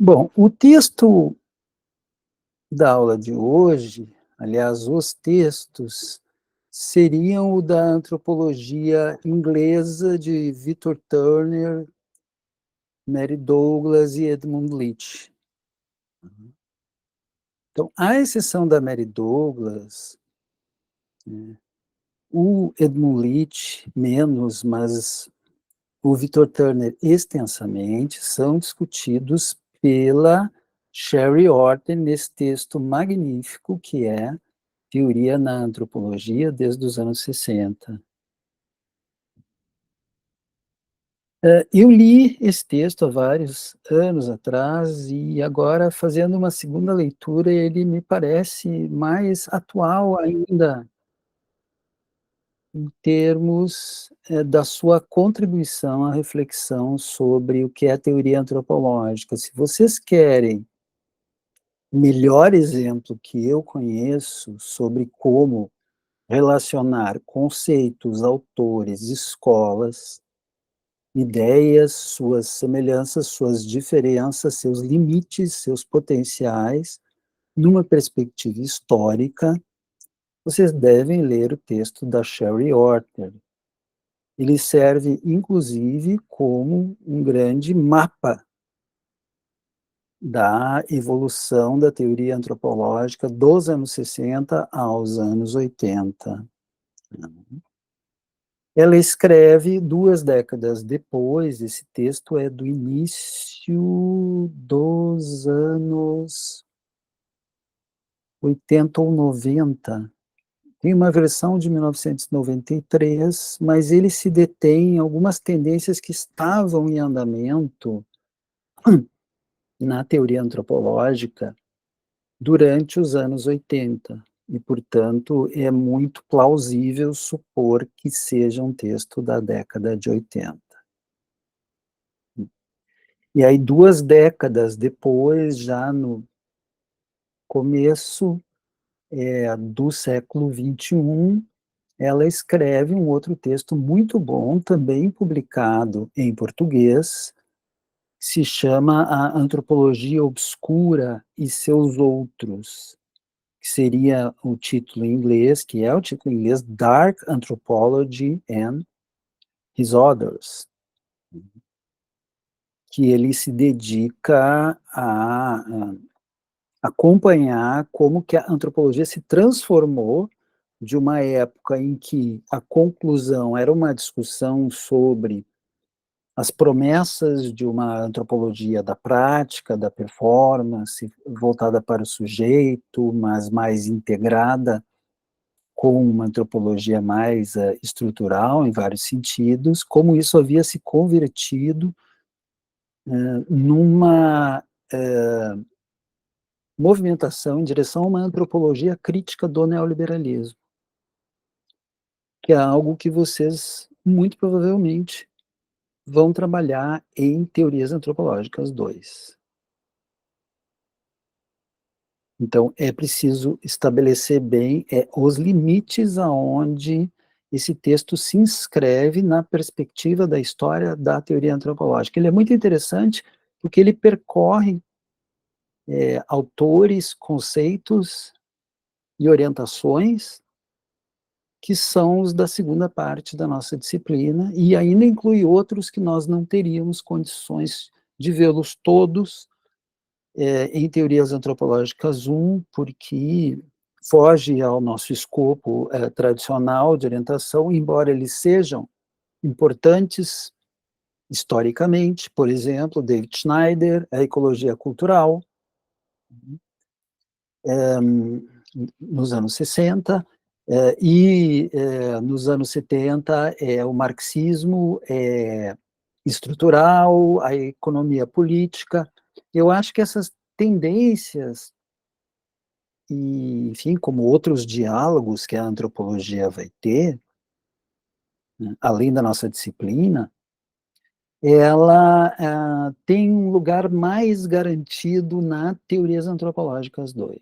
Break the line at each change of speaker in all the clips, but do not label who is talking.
Bom, o texto da aula de hoje, aliás, os textos, seriam o da antropologia inglesa de Victor Turner, Mary Douglas e Edmund Leach. Então, à exceção da Mary Douglas, né, o Edmund Leach menos, mas o Victor Turner extensamente, são discutidos pela Sherry Orton nesse texto magnífico que é Teoria na Antropologia desde os anos 60. Eu li esse texto há vários anos atrás e agora, fazendo uma segunda leitura, ele me parece mais atual ainda em termos da sua contribuição à reflexão sobre o que é a teoria antropológica. Se vocês querem o melhor exemplo que eu conheço sobre como relacionar conceitos, autores, escolas, ideias, suas semelhanças, suas diferenças, seus limites, seus potenciais, numa perspectiva histórica, vocês devem ler o texto da Sherry Ortner. Ele serve, inclusive, como um grande mapa da evolução da teoria antropológica dos anos 60 aos anos 80. Ela escreve 2 décadas depois, esse texto é do início dos anos 80 ou 90. Tem uma versão de 1993, mas ele se detém em algumas tendências que estavam em andamento na teoria antropológica durante os anos 80, e, portanto, é muito plausível supor que seja um texto da década de 80. E aí, 2 décadas depois, já no começo do século XXI, ela escreve um outro texto muito bom, também publicado em português, que se chama A Antropologia Obscura e Seus Outros, que seria o título em inglês, que é o título em inglês, Dark Anthropology and His Others, que ele se dedica a acompanhar como que a antropologia se transformou de uma época em que a conclusão era uma discussão sobre as promessas de uma antropologia da prática, da performance, voltada para o sujeito, mas mais integrada com uma antropologia mais estrutural, em vários sentidos, como isso havia se convertido numa movimentação em direção a uma antropologia crítica do neoliberalismo, que é algo que vocês, muito provavelmente, vão trabalhar em Teorias Antropológicas 2. Então, é preciso estabelecer bem os limites aonde esse texto se inscreve na perspectiva da história da teoria antropológica. Ele é muito interessante porque ele percorre autores, conceitos e orientações que são os da segunda parte da nossa disciplina, e ainda inclui outros que nós não teríamos condições de vê-los todos em Teorias Antropológicas 1, porque foge ao nosso escopo tradicional de orientação, embora eles sejam importantes historicamente, por exemplo, David Schneider, a ecologia cultural, nos anos 60, nos anos 70 o marxismo estrutural, a economia política. Eu acho que essas tendências, e, enfim, como outros diálogos que a antropologia vai ter, né, além da nossa disciplina, ela tem um lugar mais garantido na Teorias Antropológicas 2.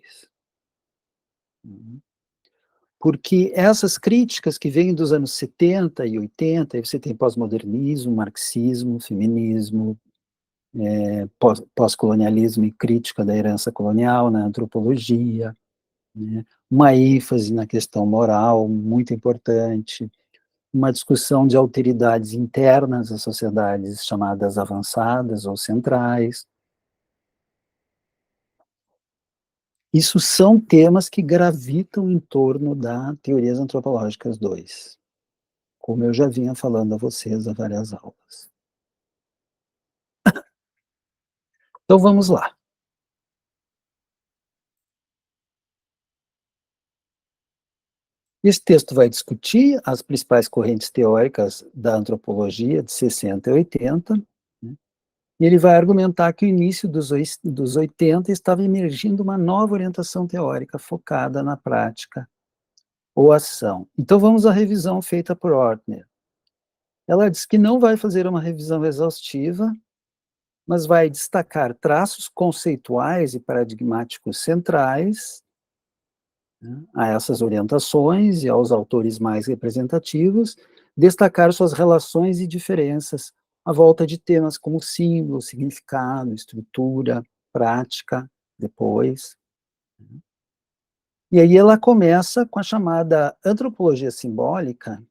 Porque essas críticas que vêm dos anos 70 e 80, aí você tem pós-modernismo, marxismo, feminismo, pós-colonialismo e crítica da herança colonial na antropologia, né, uma ênfase na questão moral muito importante, uma discussão de alteridades internas às sociedades chamadas avançadas ou centrais. Isso são temas que gravitam em torno da teorias antropológicas 2, como eu já vinha falando a vocês há várias aulas. Então vamos lá. Esse texto vai discutir as principais correntes teóricas da antropologia de 60 e 80, né, e ele vai argumentar que o início dos 80 estava emergindo uma nova orientação teórica focada na prática ou ação. Então vamos à revisão feita por Ortner. Ela diz que não vai fazer uma revisão exaustiva, mas vai destacar traços conceituais e paradigmáticos centrais, né, a essas orientações e aos autores mais representativos, destacar suas relações e diferenças à volta de temas como símbolo, significado, estrutura, prática, depois. E aí ela começa com a chamada antropologia simbólica,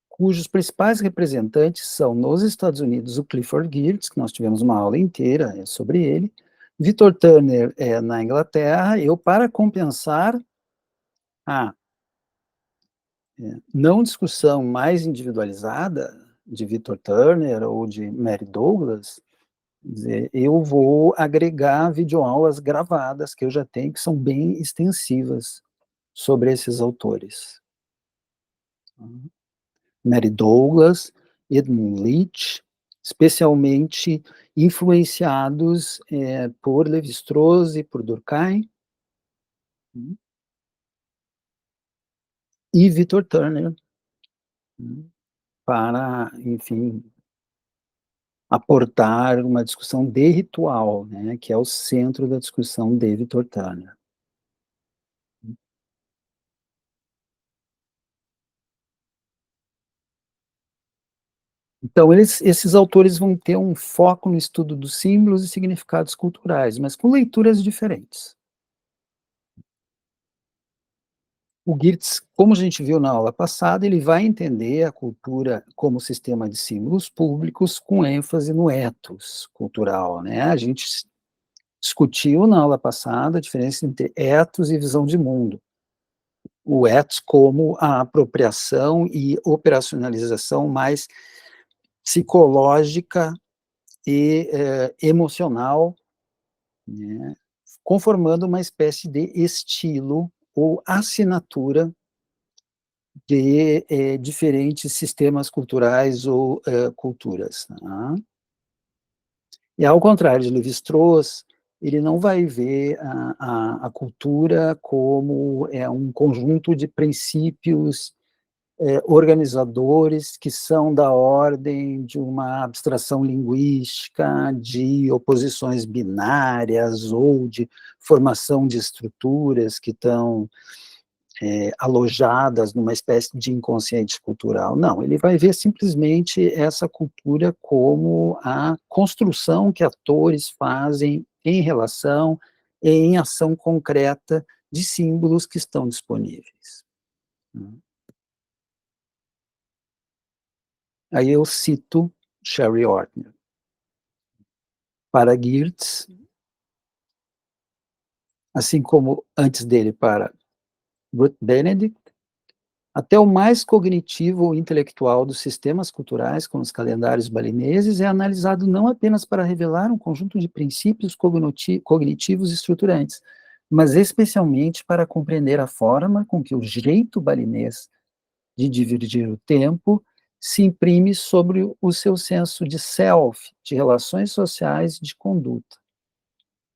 cujos principais representantes são, nos Estados Unidos, o Clifford Geertz, que nós tivemos uma aula inteira sobre ele, Victor Turner na Inglaterra. Eu, para compensar a não discussão mais individualizada de Victor Turner ou de Mary Douglas, eu vou agregar videoaulas gravadas que eu já tenho, que são bem extensivas sobre esses autores. Mary Douglas, Edmund Leach, especialmente influenciados por Lévi-Strauss e por Durkheim, e Victor Turner, para, enfim, aportar uma discussão de ritual, né, que é o centro da discussão de Victor Turner. Então, esses autores vão ter um foco no estudo dos símbolos e significados culturais, mas com leituras diferentes. O Geertz, como a gente viu na aula passada, ele vai entender a cultura como sistema de símbolos públicos com ênfase no ethos cultural, né? A gente discutiu na aula passada a diferença entre ethos e visão de mundo. O ethos como a apropriação e operacionalização mais psicológica e emocional, né, conformando uma espécie de estilo ou assinatura de diferentes sistemas culturais ou culturas. Tá? E ao contrário de Lévi-Strauss, ele não vai ver a cultura como um conjunto de princípios organizadores que são da ordem de uma abstração linguística, de oposições binárias ou de formação de estruturas que estão alojadas numa espécie de inconsciente cultural. Não, ele vai ver simplesmente essa cultura como a construção que atores fazem em relação e em ação concreta de símbolos que estão disponíveis. Aí eu cito Sherry Ortner. Para Geertz, assim como antes dele para Ruth Benedict, até o mais cognitivo ou intelectual dos sistemas culturais, como os calendários balineses, é analisado não apenas para revelar um conjunto de princípios cognitivos estruturantes, mas especialmente para compreender a forma com que o jeito balinês de dividir o tempo se imprime sobre o seu senso de self, de relações sociais e de conduta,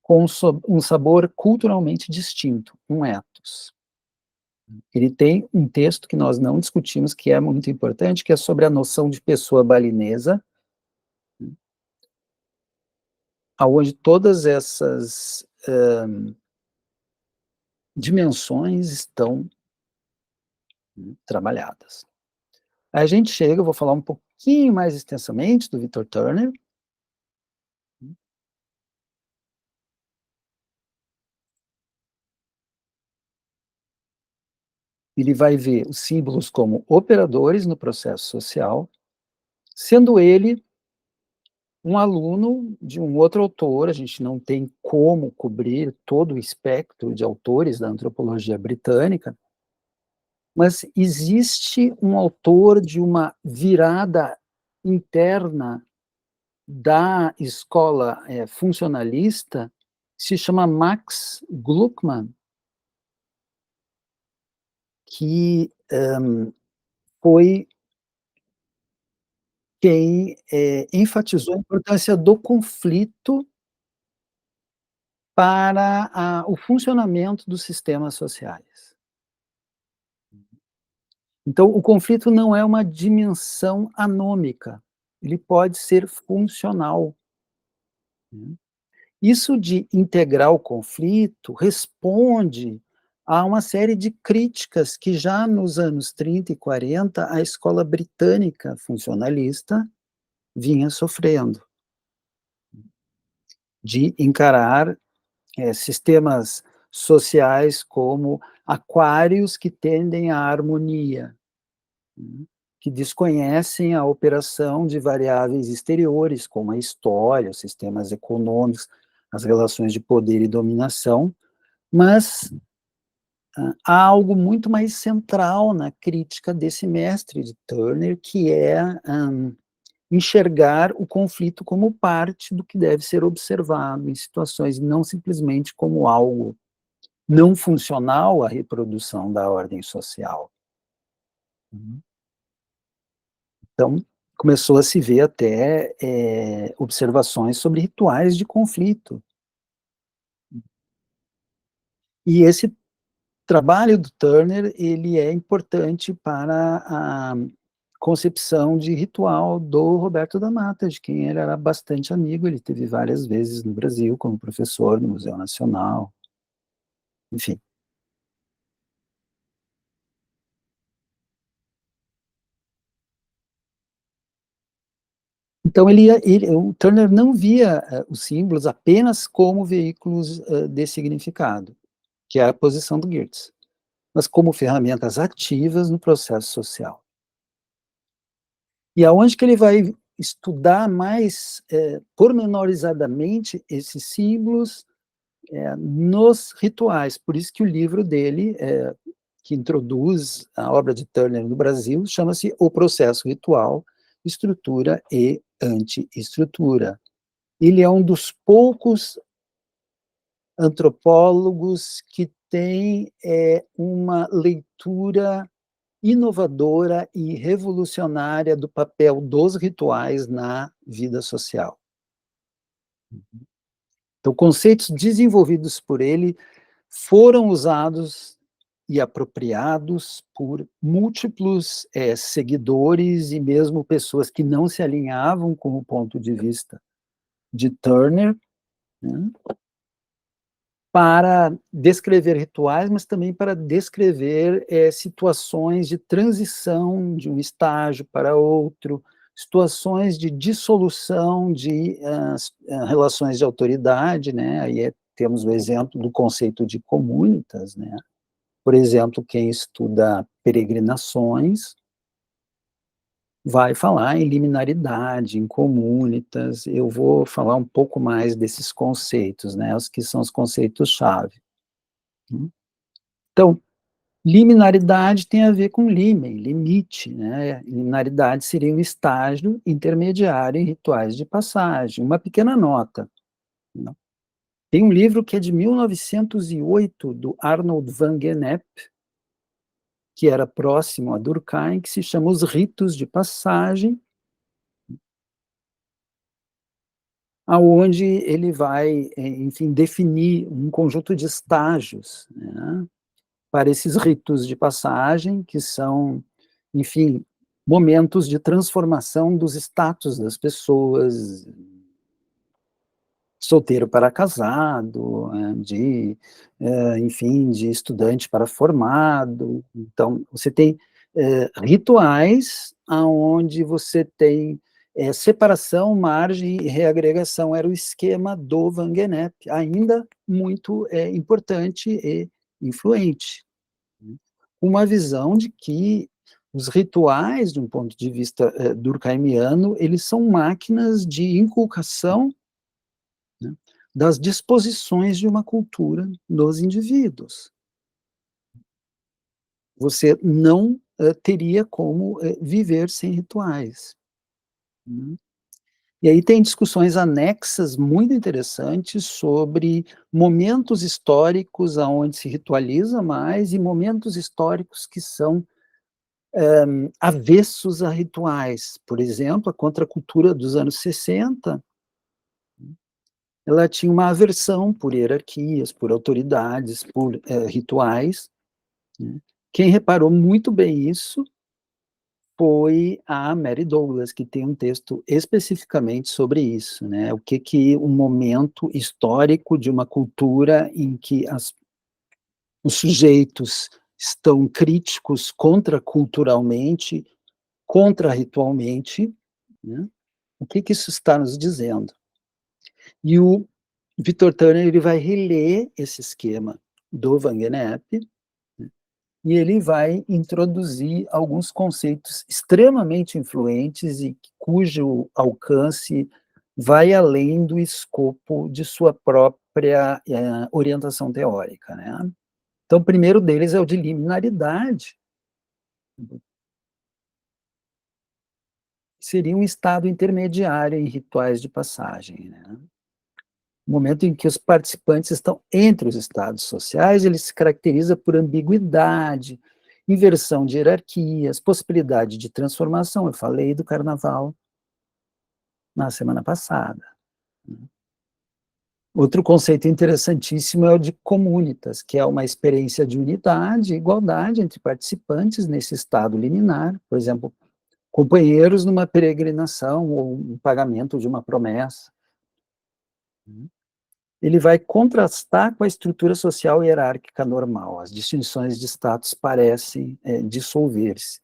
com um sabor culturalmente distinto, um ethos. Ele tem um texto que nós não discutimos, que é muito importante, que é sobre a noção de pessoa balinesa, aonde todas essas dimensões estão trabalhadas. Aí a gente chega, eu vou falar um pouco pouquinho mais extensamente do Victor Turner. Ele vai ver os símbolos como operadores no processo social, sendo ele um aluno de um outro autor. A gente não tem como cobrir todo o espectro de autores da antropologia britânica, mas existe um autor de uma virada interna da escola funcionalista, se chama Max Gluckman, que foi quem enfatizou a importância do conflito para o funcionamento dos sistemas sociais. Então, o conflito não é uma dimensão anômica, ele pode ser funcional, né. Isso de integrar o conflito responde a uma série de críticas que já nos anos 30 e 40 a escola britânica funcionalista vinha sofrendo, de encarar sistemas sociais como aquários que tendem à harmonia, né, que desconhecem a operação de variáveis exteriores, como a história, os sistemas econômicos, as relações de poder e dominação, mas há algo muito mais central na crítica desse mestre de Turner, que é enxergar o conflito como parte do que deve ser observado em situações, não simplesmente como algo não funcional à reprodução da ordem social. Uhum. Então, começou a se ver até observações sobre rituais de conflito. E esse trabalho do Turner, ele é importante para a concepção de ritual do Roberto da Mata, de quem ele era bastante amigo. Ele teve várias vezes no Brasil como professor no Museu Nacional, enfim. Então o Turner não via os símbolos apenas como veículos de significado, que é a posição do Geertz, mas como ferramentas ativas no processo social. E aonde que ele vai estudar mais pormenorizadamente esses símbolos? Nos rituais. Por isso que o livro dele, que introduz a obra de Turner no Brasil, chama-se O Processo Ritual, Estrutura e Antiestrutura. Ele é um dos poucos antropólogos que tem uma leitura inovadora e revolucionária do papel dos rituais na vida social. Então, conceitos desenvolvidos por ele foram usados e apropriados por múltiplos seguidores e mesmo pessoas que não se alinhavam com o ponto de vista de Turner, né, para descrever rituais, mas também para descrever situações de transição de um estágio para outro, situações de dissolução de relações de autoridade, né? Aí temos o exemplo do conceito de comunitas, né? Por exemplo, quem estuda peregrinações vai falar em liminaridade, em comunitas. Eu vou falar um pouco mais desses conceitos, né, os que são os conceitos-chave. Então, liminaridade tem a ver com limen, limite, né? Liminaridade seria um estágio intermediário em rituais de passagem. Uma pequena nota, né? Tem um livro que é de 1908, do Arnold van Gennep, que era próximo a Durkheim, que se chama Os Ritos de Passagem, aonde ele vai, enfim, definir um conjunto de estágios, né, para esses ritos de passagem, que são, enfim, momentos de transformação dos status das pessoas, solteiro para casado, enfim, de estudante para formado. Então, você tem rituais aonde você tem, separação, margem e reagregação, era o esquema do Wegener, ainda muito, importante e influente, né. Uma visão de que os rituais, de um ponto de vista, durkheimiano, eles são máquinas de inculcação, né, das disposições de uma cultura nos indivíduos. Você não, teria como, viver sem rituais, né. E aí tem discussões anexas muito interessantes sobre momentos históricos aonde se ritualiza mais e momentos históricos que são, avessos a rituais. Por exemplo, a contracultura dos anos 60, ela tinha uma aversão por hierarquias, por autoridades, por, rituais, né. Quem reparou muito bem isso foi a Mary Douglas, que tem um texto especificamente sobre isso, né, o que que um momento histórico de uma cultura em que os sujeitos estão críticos contraculturalmente, contrarritualmente, né, o que que isso está nos dizendo? E o Victor Turner, ele vai reler esse esquema do Wegener, né, e ele vai introduzir alguns conceitos extremamente influentes e cujo alcance vai além do escopo de sua própria, orientação teórica, né. Então, o primeiro deles é o de liminaridade, seria um estado intermediário em rituais de passagem, né. O momento em que os participantes estão entre os estados sociais, ele se caracteriza por ambiguidade, inversão de hierarquias, possibilidade de transformação. Eu falei do carnaval na semana passada, né. Outro conceito interessantíssimo é o de comunitas, que é uma experiência de unidade e igualdade entre participantes nesse estado liminar, por exemplo, companheiros numa peregrinação ou um pagamento de uma promessa, né. Ele vai contrastar com a estrutura social hierárquica normal, as distinções de status parecem, dissolver-se.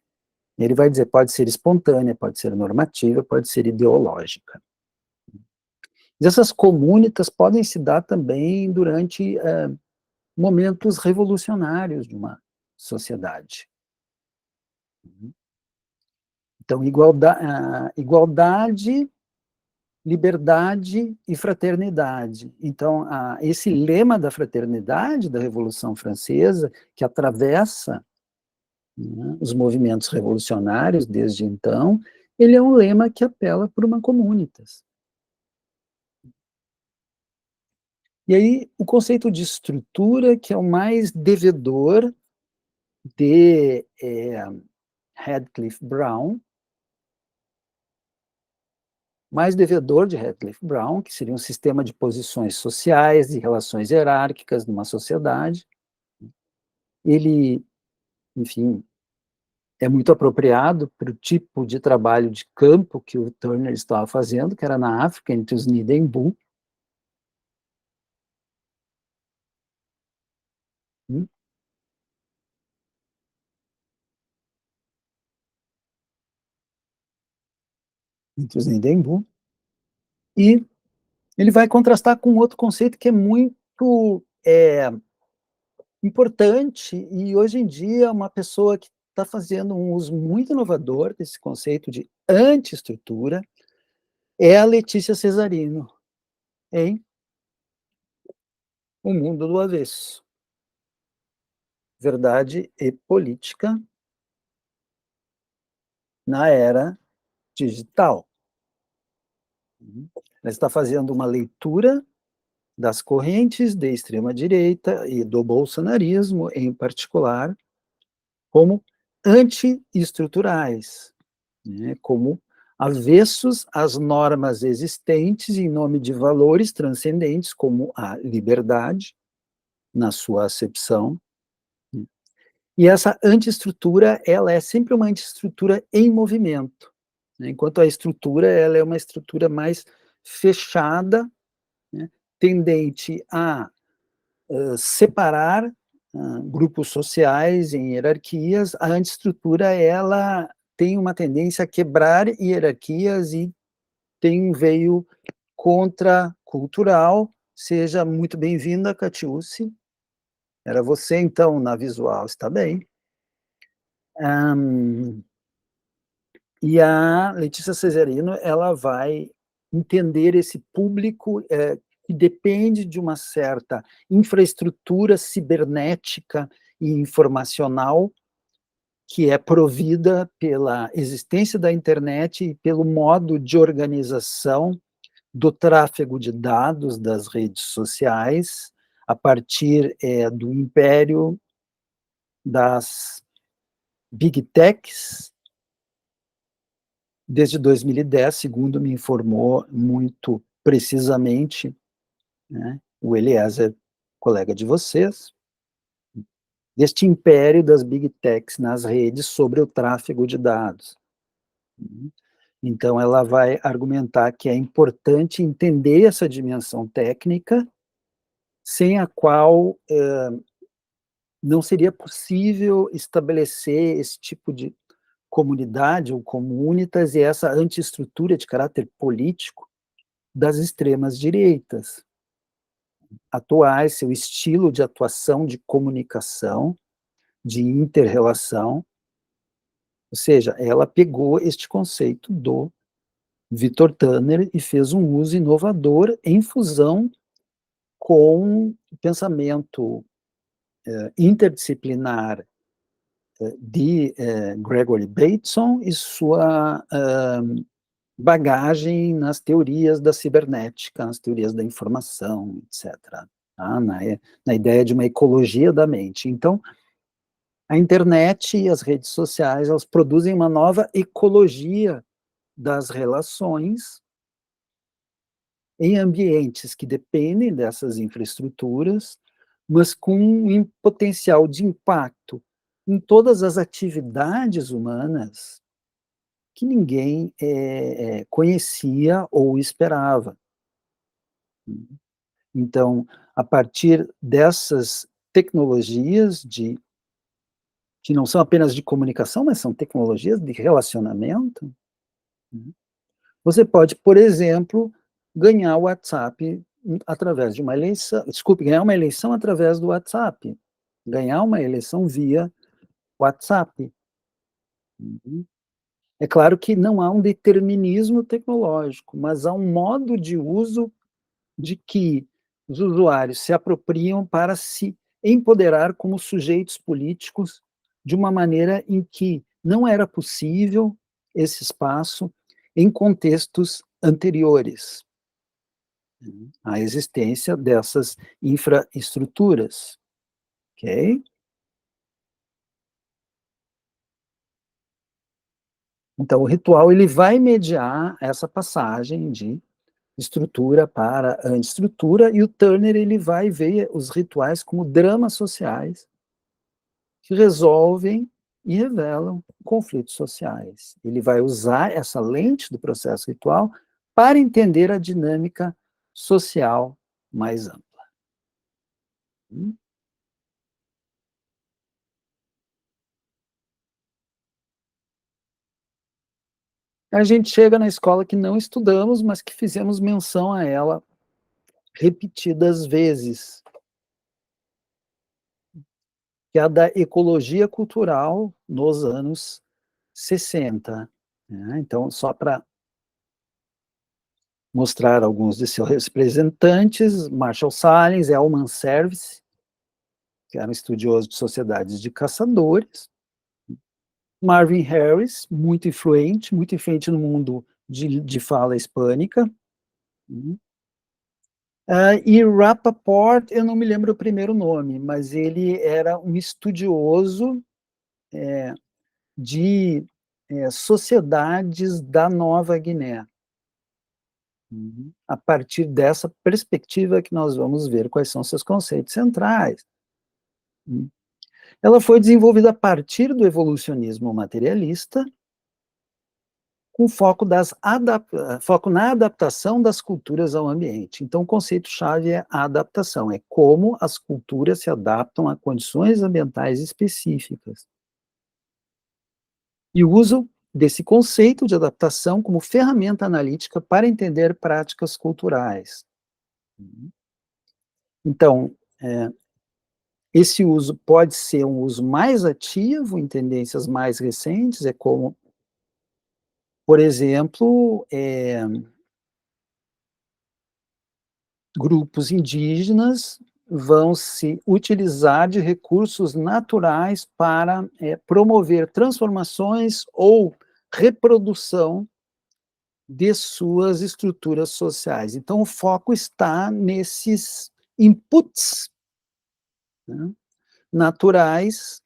Ele vai dizer, pode ser espontânea, pode ser normativa, pode ser ideológica. E essas comunitas podem se dar também durante, momentos revolucionários de uma sociedade. Então igualdade, liberdade e fraternidade. Então, esse lema da fraternidade da Revolução Francesa, que atravessa, né, os movimentos revolucionários desde então, ele é um lema que apela por uma comunitas. E aí, o conceito de estrutura, que é o mais devedor de, Radcliffe Brown, mais devedor de Radcliffe Brown, que seria um sistema de posições sociais e relações hierárquicas numa sociedade. Ele, enfim, é muito apropriado para o tipo de trabalho de campo que o Turner estava fazendo, que era na África, entre os Ndembu, hum, entre os Ndembu, e ele vai contrastar com outro conceito que é muito, importante, e hoje em dia uma pessoa que está fazendo um uso muito inovador desse conceito de antiestrutura é a Letícia Cesarino, em O Mundo do Avesso, Verdade e Política na Era Digital. Ela está fazendo uma leitura das correntes de extrema-direita e do bolsonarismo, em particular, como antiestruturais, né, como avessos às normas existentes em nome de valores transcendentes, como a liberdade, na sua acepção. E essa antiestrutura, ela é sempre uma antiestrutura em movimento, né, enquanto a estrutura, ela é uma estrutura mais fechada, né, tendente a, separar, grupos sociais em hierarquias. A antiestrutura, ela tem uma tendência a quebrar hierarquias e tem um veio contracultural. Seja muito bem-vinda, Catiúce. Era você, então, na visual, está bem. Hã, e a Letícia Cesarino, ela vai entender esse público, que depende de uma certa infraestrutura cibernética e informacional, que é provida pela existência da internet e pelo modo de organização do tráfego de dados das redes sociais, a partir, do império das big techs, desde 2010, segundo me informou muito precisamente, né, o Eliezer, colega de vocês, deste império das big techs nas redes sobre o tráfego de dados. Então ela vai argumentar que é importante entender essa dimensão técnica, sem a qual, não seria possível estabelecer esse tipo de comunidade ou comunitas e essa antiestrutura de caráter político das extremas direitas atuais, seu estilo de atuação, de comunicação, de interrelação, ou seja, ela pegou este conceito do Victor Tanner e fez um uso inovador em fusão com o pensamento interdisciplinar de Gregory Bateson e sua bagagem nas teorias da cibernética, nas teorias da informação, etc., tá? Na ideia de uma ecologia da mente. Então, a internet e as redes sociais, elas produzem uma nova ecologia das relações em ambientes que dependem dessas infraestruturas, mas com um potencial de impacto em todas as atividades humanas que ninguém conhecia ou esperava. Então, a partir dessas tecnologias que não são apenas de comunicação, mas são tecnologias de relacionamento, né, você pode, por exemplo, ganhar o WhatsApp através de uma eleição, desculpe, ganhar uma eleição através do WhatsApp, ganhar uma eleição via WhatsApp. Uhum. É claro que não há um determinismo tecnológico, mas há um modo de uso de que os usuários se apropriam para se empoderar como sujeitos políticos de uma maneira em que não era possível esse espaço em contextos anteriores à existência dessas infraestruturas, ok? Então, o ritual ele vai mediar essa passagem de estrutura para antiestrutura, e o Turner ele vai ver os rituais como dramas sociais que resolvem e revelam conflitos sociais. Ele vai usar essa lente do processo ritual para entender a dinâmica social mais ampla. A gente chega na escola que não estudamos, mas que fizemos menção a ela repetidas vezes, que é a da ecologia cultural nos anos 60. Né? Então, só para mostrar alguns de seus representantes, Marshall Salins, Elman Service, que era um estudioso de sociedades de caçadores, Marvin Harris, muito influente no mundo de fala hispânica, e Rappaport, eu não me lembro o primeiro nome, mas ele era um estudioso de sociedades da Nova Guiné. A partir dessa perspectiva que nós vamos ver quais são seus conceitos centrais. Ela foi desenvolvida a partir do evolucionismo materialista, com foco na adaptação das culturas ao ambiente. Então, o conceito-chave é a adaptação, é como as culturas se adaptam a condições ambientais específicas. E o uso desse conceito de adaptação como ferramenta analítica para entender práticas culturais. Uhum. Então, esse uso pode ser um uso mais ativo em tendências mais recentes, é como, por exemplo, grupos indígenas vão se utilizar de recursos naturais para, promover transformações ou reprodução de suas estruturas sociais. Então o foco está nesses inputs, né, naturais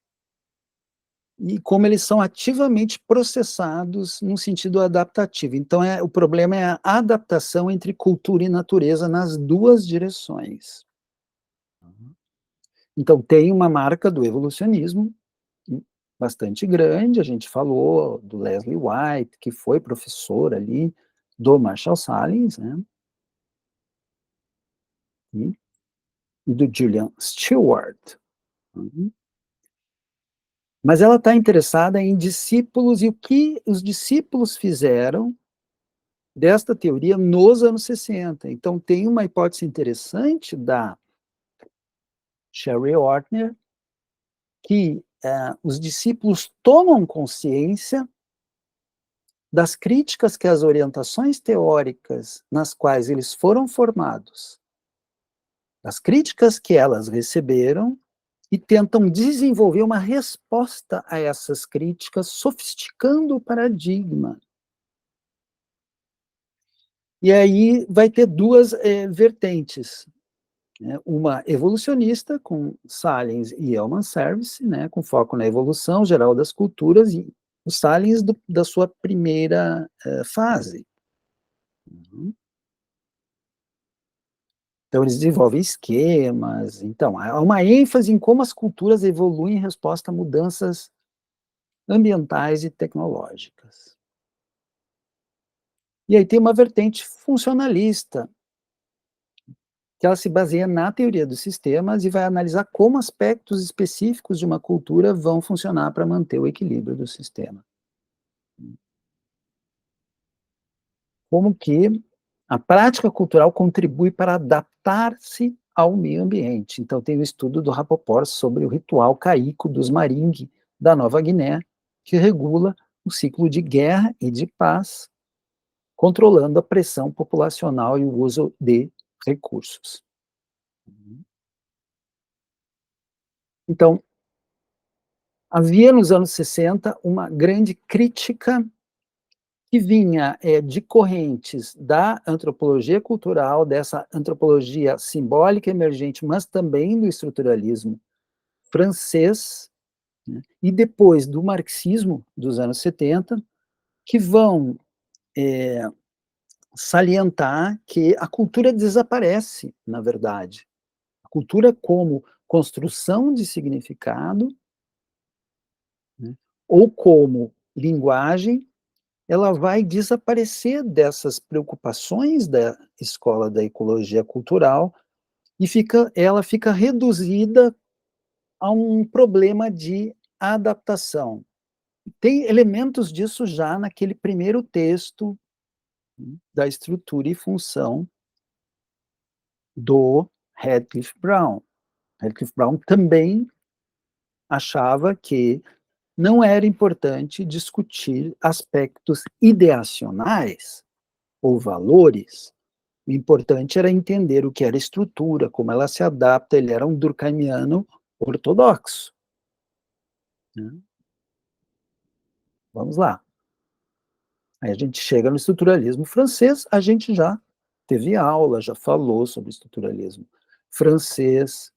e como eles são ativamente processados num sentido adaptativo. Então o problema é a adaptação entre cultura e natureza nas 2 direções. Então tem uma marca do evolucionismo, bastante grande, a gente falou do Leslie White, que foi professor ali do Marshall Sahlins, né, e do Julian Stewart. Uhum. Mas ela está interessada em discípulos e o que os discípulos fizeram desta teoria nos anos 60. Então tem uma hipótese interessante da Sherry Ortner, que, os discípulos tomam consciência das críticas que as orientações teóricas nas quais eles foram formados, das críticas que elas receberam, e tentam desenvolver uma resposta a essas críticas, sofisticando o paradigma. E aí vai ter 2 vertentes, né, uma evolucionista com Sahlins e Hellman Service, né, com foco na evolução geral das culturas, e o Sahlins da sua primeira, fase. Uhum. Então eles desenvolvem esquemas, então há uma ênfase em como as culturas evoluem em resposta a mudanças ambientais e tecnológicas. E aí tem uma vertente funcionalista, que ela se baseia na teoria dos sistemas e vai analisar como aspectos específicos de uma cultura vão funcionar para manter o equilíbrio do sistema. Como que a prática cultural contribui para adaptar-se ao meio ambiente. Então tem o estudo do Rapoport sobre o ritual caíco dos Maringue, da Nova Guiné, que regula o ciclo de guerra e de paz, controlando a pressão populacional e o uso de recursos. Então, havia nos anos 60 uma grande crítica que vinha de correntes da antropologia cultural, dessa antropologia simbólica emergente, mas também do estruturalismo francês, né, e depois do marxismo dos anos 70, que vão salientar que a cultura desaparece, na verdade. A cultura como construção de significado, né, ou como linguagem, ela vai desaparecer dessas preocupações da escola da ecologia cultural e ela fica reduzida a um problema de adaptação. Tem elementos disso já naquele primeiro texto, da estrutura e função do Radcliffe Brown. Radcliffe Brown também achava que não era importante discutir aspectos ideacionais ou valores. O importante era entender o que era estrutura, como ela se adapta. Ele era um durkheimiano ortodoxo, né. Vamos lá. Aí a gente chega no estruturalismo francês, a gente já teve aula, já falou sobre estruturalismo francês.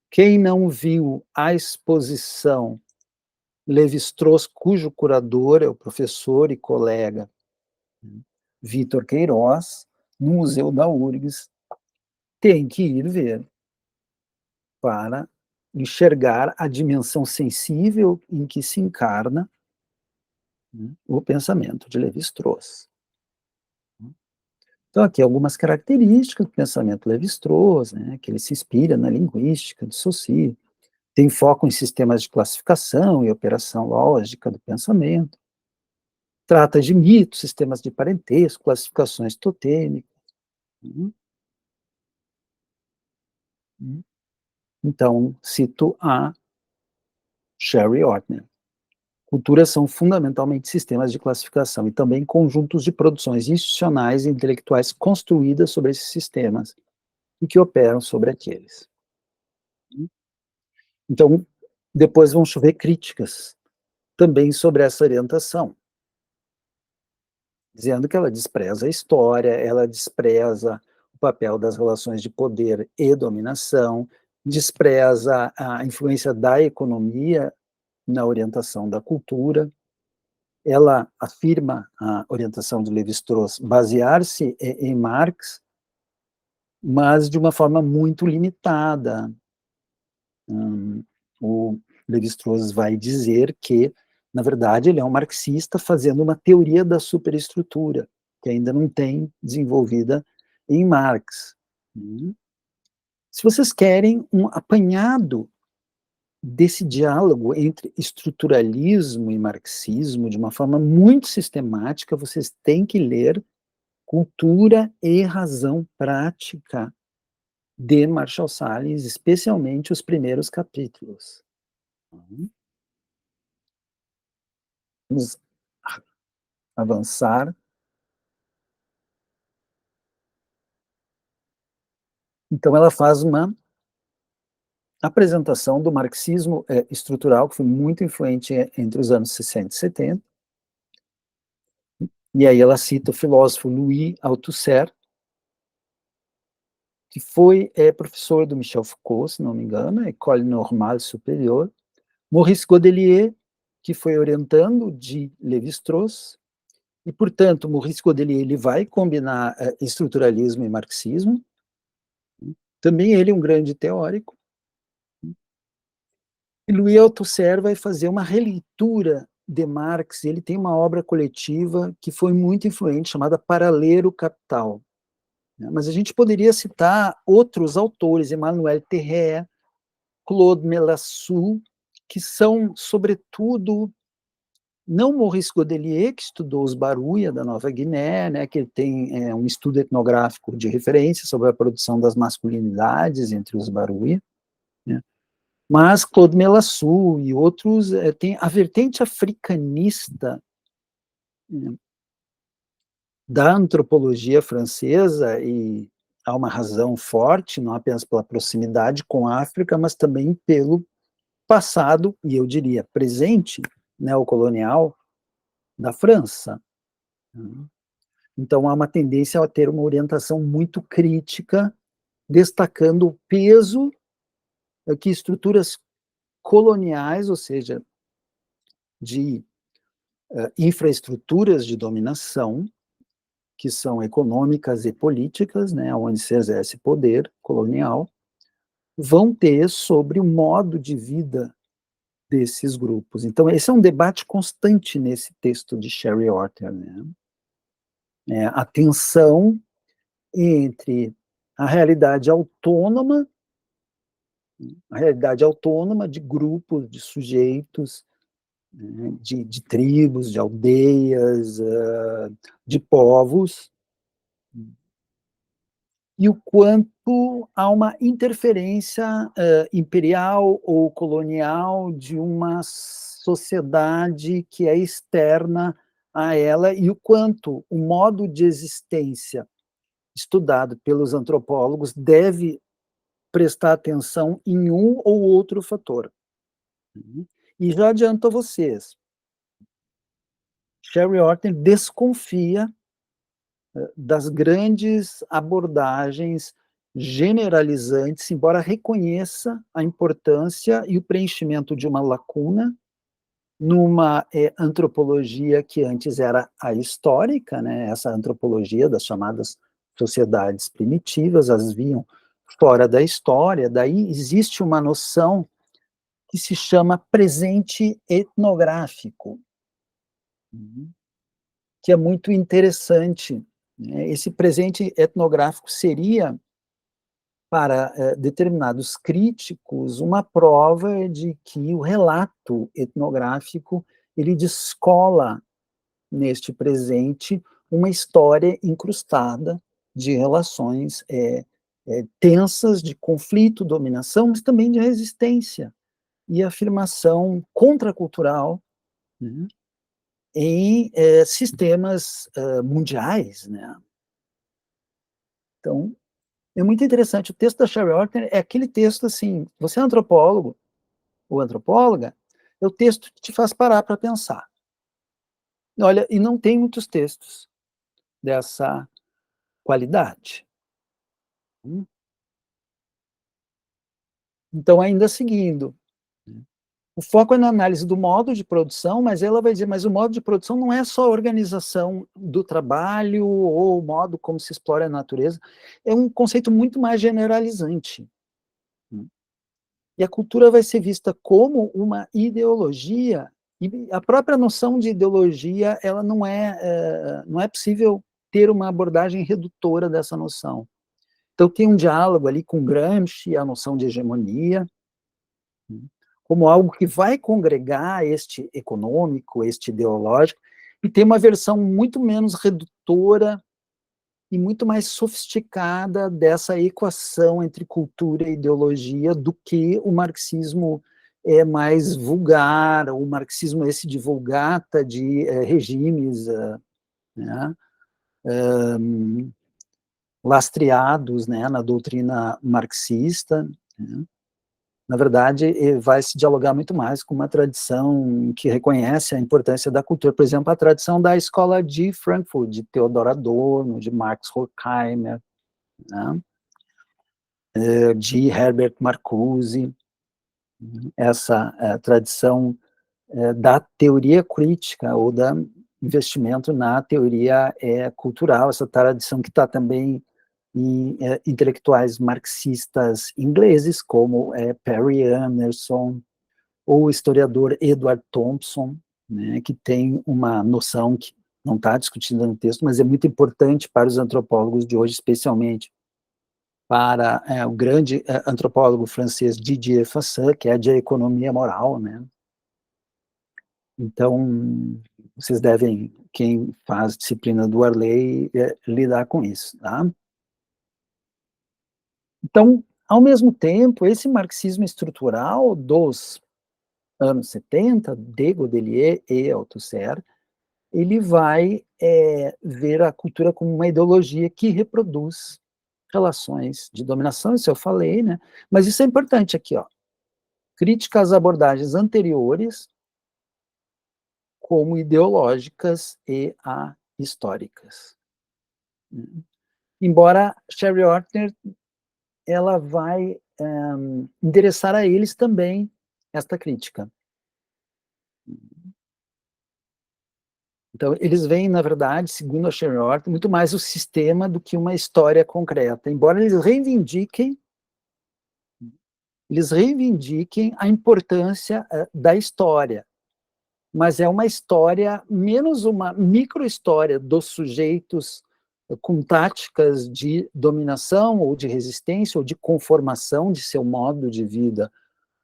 Quem não viu a exposição Lévi-Strauss, cujo curador é o professor e colega, né, Vítor Queiroz, no Museu da URGS, tem que ir ver para enxergar a dimensão sensível em que se encarna, né, o pensamento de Lévi-Strauss. Então, aqui algumas características do pensamento Lévi-Strauss, né, que ele se inspira na linguística de Saussure, tem foco em sistemas de classificação e operação lógica do pensamento. Trata de mitos, sistemas de parentesco, classificações totêmicas. Uhum, uhum. Então, cito a Sherry Ortner. Culturas são fundamentalmente sistemas de classificação e também conjuntos de produções institucionais e intelectuais construídas sobre esses sistemas e que operam sobre aqueles. Então, depois vão chover críticas também sobre essa orientação, dizendo que ela despreza a história, ela despreza o papel das relações de poder e dominação, despreza a influência da economia na orientação da cultura. Ela afirma, a orientação de Lévi-Strauss, basear-se em Marx, mas de uma forma muito limitada. O Lévi-Strauss vai dizer que, na verdade, ele é um marxista fazendo uma teoria da superestrutura, que ainda não tem desenvolvida em Marx. Hum. Se vocês querem um apanhado desse diálogo entre estruturalismo e marxismo de uma forma muito sistemática, vocês têm que ler Cultura e Razão Prática de Marshall Salles, especialmente os primeiros capítulos. Vamos avançar. Então, ela faz uma apresentação do marxismo estrutural, que foi muito influente entre os anos 60 e 70, e aí ela cita o filósofo Louis Althusser, que foi professor do Michel Foucault, se não me engano, École Normale Supérieure, Maurice Godelier, que foi orientando de Lévi-Strauss, e, portanto, Maurice Godelier ele vai combinar estruturalismo e marxismo, também ele é um grande teórico, e Louis Althusser vai fazer uma releitura de Marx, ele tem uma obra coletiva que foi muito influente, chamada Paralelo Capital. Mas a gente poderia citar outros autores, Emmanuel Terré, Claude Melasson, que são, sobretudo, não Maurice Godelier, que estudou os Baruia da Nova Guiné, né, que tem um estudo etnográfico de referência sobre a produção das masculinidades entre os Baruia, né, mas Claude Melasson e outros têm a vertente africanista, né, da antropologia francesa, e há uma razão forte, não apenas pela proximidade com a África, mas também pelo passado, e eu diria presente, neocolonial, da França. Então, há uma tendência a ter uma orientação muito crítica, destacando o peso que estruturas coloniais, ou seja, de infraestruturas de dominação, que são econômicas e políticas, né, onde se exerce poder colonial, vão ter sobre o modo de vida desses grupos. Então, esse é um debate constante nesse texto de Sherry Ortner, né? A tensão entre a realidade autônoma, de grupos, de sujeitos, né, de tribos, de aldeias, de povos, e o quanto há uma interferência imperial ou colonial de uma sociedade que é externa a ela, e o quanto o modo de existência estudado pelos antropólogos deve prestar atenção em um ou outro fator. E já adianto a vocês, Sherry Ortner desconfia das grandes abordagens generalizantes, embora reconheça a importância e o preenchimento de uma lacuna numa antropologia que antes era a histórica, né, essa antropologia das chamadas sociedades primitivas, as viam fora da história, daí existe uma noção que se chama presente etnográfico, que é muito interessante, né? Esse presente etnográfico seria, para determinados críticos, uma prova de que o relato etnográfico ele descola neste presente, uma história incrustada de relações tensas, de conflito, dominação, mas também de resistência e afirmação contracultural, né, em sistemas mundiais, né? Então, é muito interessante. O texto da Sherry Ortner é aquele texto assim, você é antropólogo ou antropóloga, é o texto que te faz parar para pensar. Olha, e não tem muitos textos dessa qualidade. Então, ainda seguindo, o foco é na análise do modo de produção, mas ela vai dizer, mas o modo de produção não é só a organização do trabalho ou o modo como se explora a natureza, é um conceito muito mais generalizante. E a cultura vai ser vista como uma ideologia, e a própria noção de ideologia, ela não é possível ter uma abordagem redutora dessa noção. Então tem um diálogo ali com Gramsci, a noção de hegemonia, como algo que vai congregar este econômico, este ideológico, e tem uma versão muito menos redutora e muito mais sofisticada dessa equação entre cultura e ideologia do que o marxismo é mais vulgar, o marxismo esse de vulgata, de regimes né, lastreados, né, na doutrina marxista, né. Na verdade, vai se dialogar muito mais com uma tradição que reconhece a importância da cultura, por exemplo, a tradição da escola de Frankfurt, de Theodor Adorno, de Max Horkheimer, né, de Herbert Marcuse, essa tradição da teoria crítica ou da investimento na teoria cultural, essa tradição que está também em intelectuais marxistas ingleses, como Perry Anderson, ou o historiador Edward Thompson, né, que tem uma noção que não está discutida no texto, mas é muito importante para os antropólogos de hoje, especialmente para o grande antropólogo francês Didier Fassin, que é de economia moral, né? Então, vocês devem, quem faz disciplina do Arley, lidar com isso, tá? Então, ao mesmo tempo, esse marxismo estrutural dos anos 70, de Godelier e Althusser, ele vai ver a cultura como uma ideologia que reproduz relações de dominação, isso eu falei, né? Mas isso é importante aqui, ó. Crítica às abordagens anteriores como ideológicas e históricas. Embora Sherry Ortner, ela vai endereçar a eles também esta crítica. Então, eles veem, na verdade, segundo a Sherry Ortner, muito mais o sistema do que uma história concreta, embora eles reivindiquem a importância da história, mas é uma história, menos uma micro-história dos sujeitos com táticas de dominação ou de resistência ou de conformação de seu modo de vida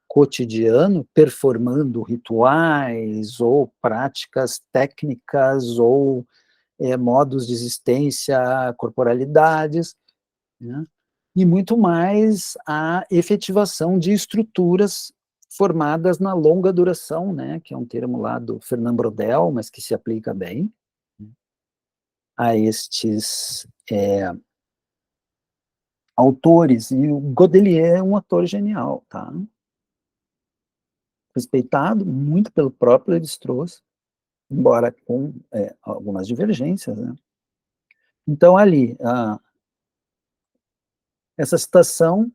cotidiano, performando rituais ou práticas técnicas ou modos de existência, corporalidades, né? E muito mais a efetivação de estruturas formadas na longa duração, né, que é um termo lá do Fernand Braudel, mas que se aplica bem a estes autores, e o Godelier é um autor genial, tá? Respeitado muito pelo próprio Lévi-Strauss, embora com algumas divergências, né? Então, ali, essa citação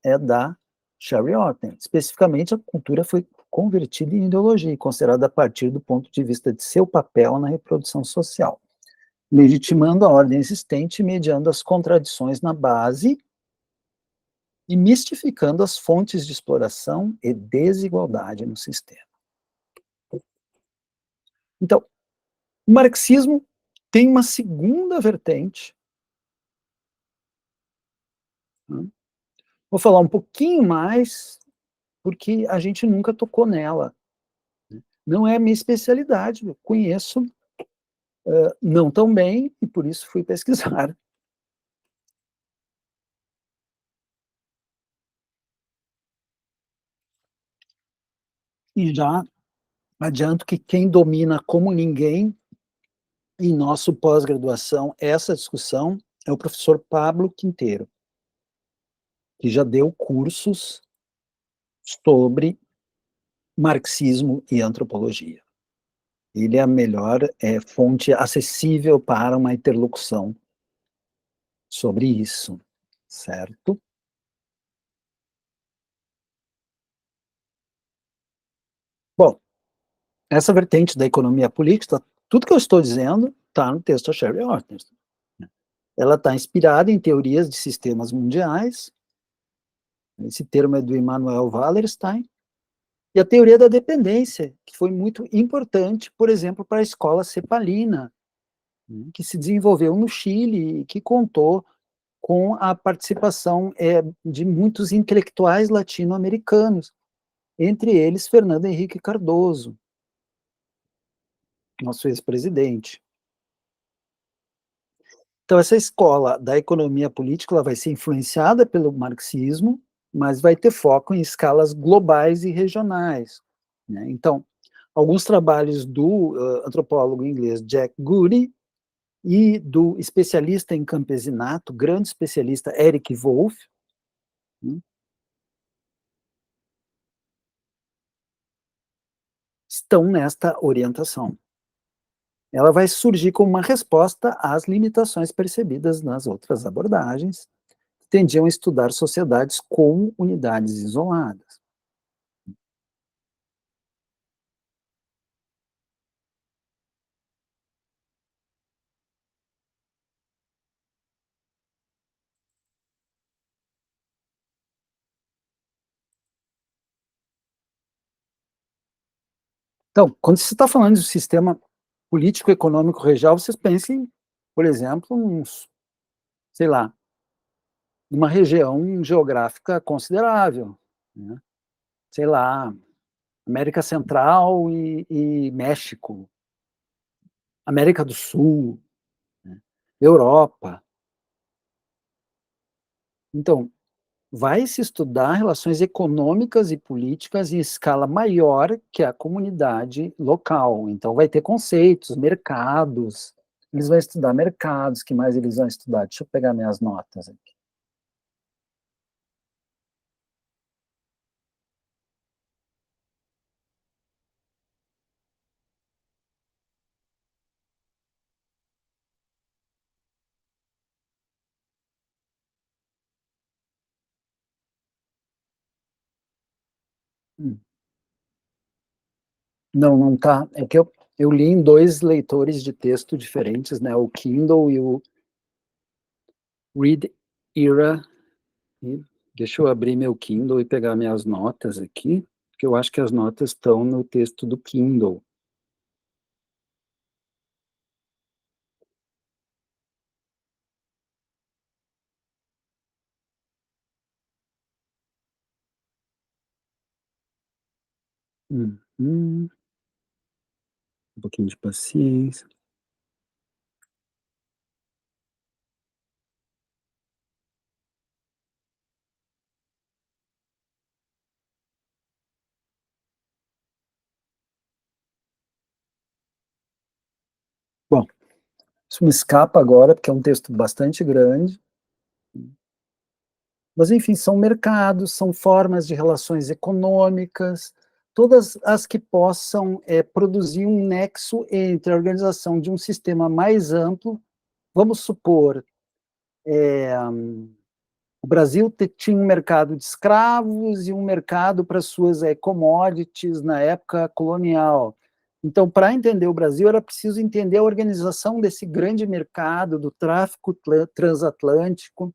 é da Sherry Ortner. Especificamente, a cultura foi convertida em ideologia, considerada a partir do ponto de vista de seu papel na reprodução social, legitimando a ordem existente e mediando as contradições na base e mistificando as fontes de exploração e desigualdade no sistema. Então, o marxismo tem uma segunda vertente. Né? Vou falar um pouquinho mais, porque a gente nunca tocou nela. Não é a minha especialidade, eu conheço Não tão bem, e por isso fui pesquisar. E já adianto que quem domina como ninguém, em nosso pós-graduação, essa discussão é o professor Pablo Quinteiro, que já deu cursos sobre marxismo e antropologia. Ele é a melhor fonte acessível para uma interlocução sobre isso, certo? Bom, essa vertente da economia política, tudo que eu estou dizendo está no texto da Sherry Ortner. Ela está inspirada em teorias de sistemas mundiais, esse termo é do Immanuel Wallerstein, e a teoria da dependência, que foi muito importante, por exemplo, para a escola cepalina, né, que se desenvolveu no Chile e que contou com a participação de muitos intelectuais latino-americanos, entre eles Fernando Henrique Cardoso, nosso ex-presidente. Então, essa escola da economia política ela vai ser influenciada pelo marxismo, mas vai ter foco em escalas globais e regionais, né? Então, alguns trabalhos do antropólogo inglês Jack Goody e do especialista em campesinato, grande especialista Eric Wolff, né, estão nesta orientação. Ela vai surgir como uma resposta às limitações percebidas nas outras abordagens, que tendiam a estudar sociedades como unidades isoladas. Então, quando se está falando de sistema político-econômico regional, vocês pensem, por exemplo, sei lá, uma região geográfica considerável, né? Sei lá, América Central e México, América do Sul, né? Europa. Então, vai se estudar relações econômicas e políticas em escala maior que a comunidade local. Então, vai ter conceitos, mercados. Eles vão estudar mercados, que mais eles vão estudar? Deixa eu pegar minhas notas aqui. Hum. Não, não tá. É que eu li em dois leitores de texto diferentes, né? O Kindle e o Read Era. E deixa eu abrir meu Kindle e pegar minhas notas aqui, porque eu acho que as notas estão no texto do Kindle. Um pouquinho de paciência. Bom, isso me escapa agora, porque é um texto bastante grande, mas enfim, são mercados, são formas de relações econômicas, todas as que possam produzir um nexo entre a organização de um sistema mais amplo. Vamos supor, o Brasil tinha um mercado de escravos e um mercado para suas commodities na época colonial. Então, para entender o Brasil, era preciso entender a organização desse grande mercado, do tráfico transatlântico,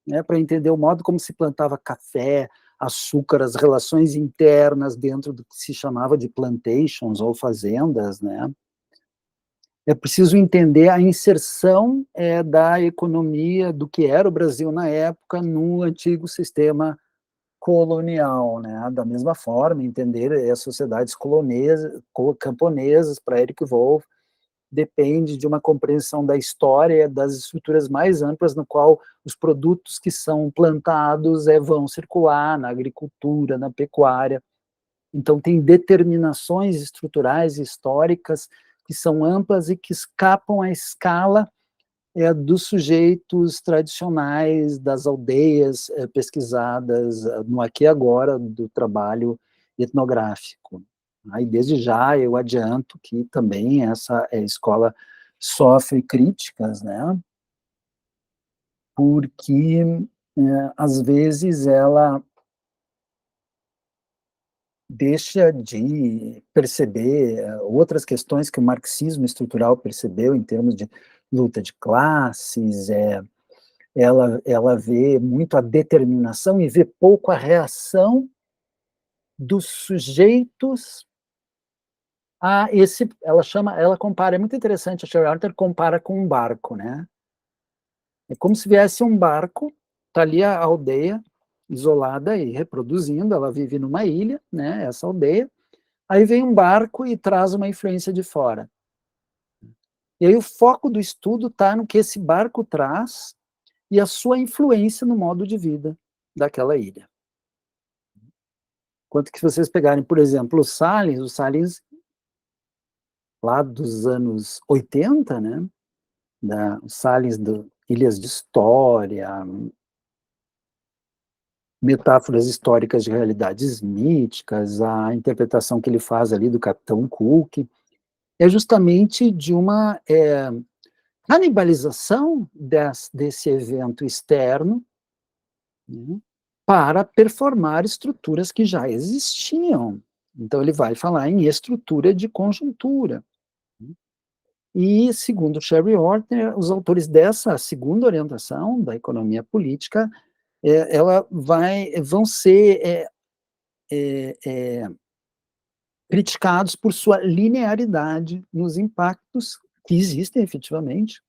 né, para entender o modo como se plantava café, açúcar, as relações internas dentro do que se chamava de plantations ou fazendas, né? É preciso entender a inserção da economia do que era o Brasil na época no antigo sistema colonial, né? Da mesma forma, entender as sociedades camponesas para Eric Wolff, depende de uma compreensão da história, das estruturas mais amplas, no qual os produtos que são plantados vão circular na agricultura, na pecuária. Então, tem determinações estruturais e históricas que são amplas e que escapam à escala dos sujeitos tradicionais, das aldeias pesquisadas no aqui e agora do trabalho etnográfico. Aí, desde já, eu adianto que também essa escola sofre críticas, né, porque, às vezes, ela deixa de perceber outras questões que o marxismo estrutural percebeu em termos de luta de classes, ela vê muito a determinação e vê pouco a reação dos sujeitos a esse, ela compara, é muito interessante, a Sherry Arthur compara com um barco, né? É como se viesse um barco, tá ali a aldeia isolada e reproduzindo, ela vive numa ilha, né, essa aldeia, aí vem um barco e traz uma influência de fora. E aí o foco do estudo está no que esse barco traz e a sua influência no modo de vida daquela ilha. Quanto que vocês pegarem, por exemplo, o Salles lá dos anos 80, né, o Salles do Ilhas de História, metáforas históricas de realidades míticas, a interpretação que ele faz ali do Capitão Cook, é justamente de uma canibalização desse evento externo, né, para performar estruturas que já existiam. Então, ele vai falar em estrutura de conjuntura. E, segundo Sherry Ortner, os autores dessa segunda orientação da economia política, vão ser criticados por sua linearidade nos impactos que existem efetivamente,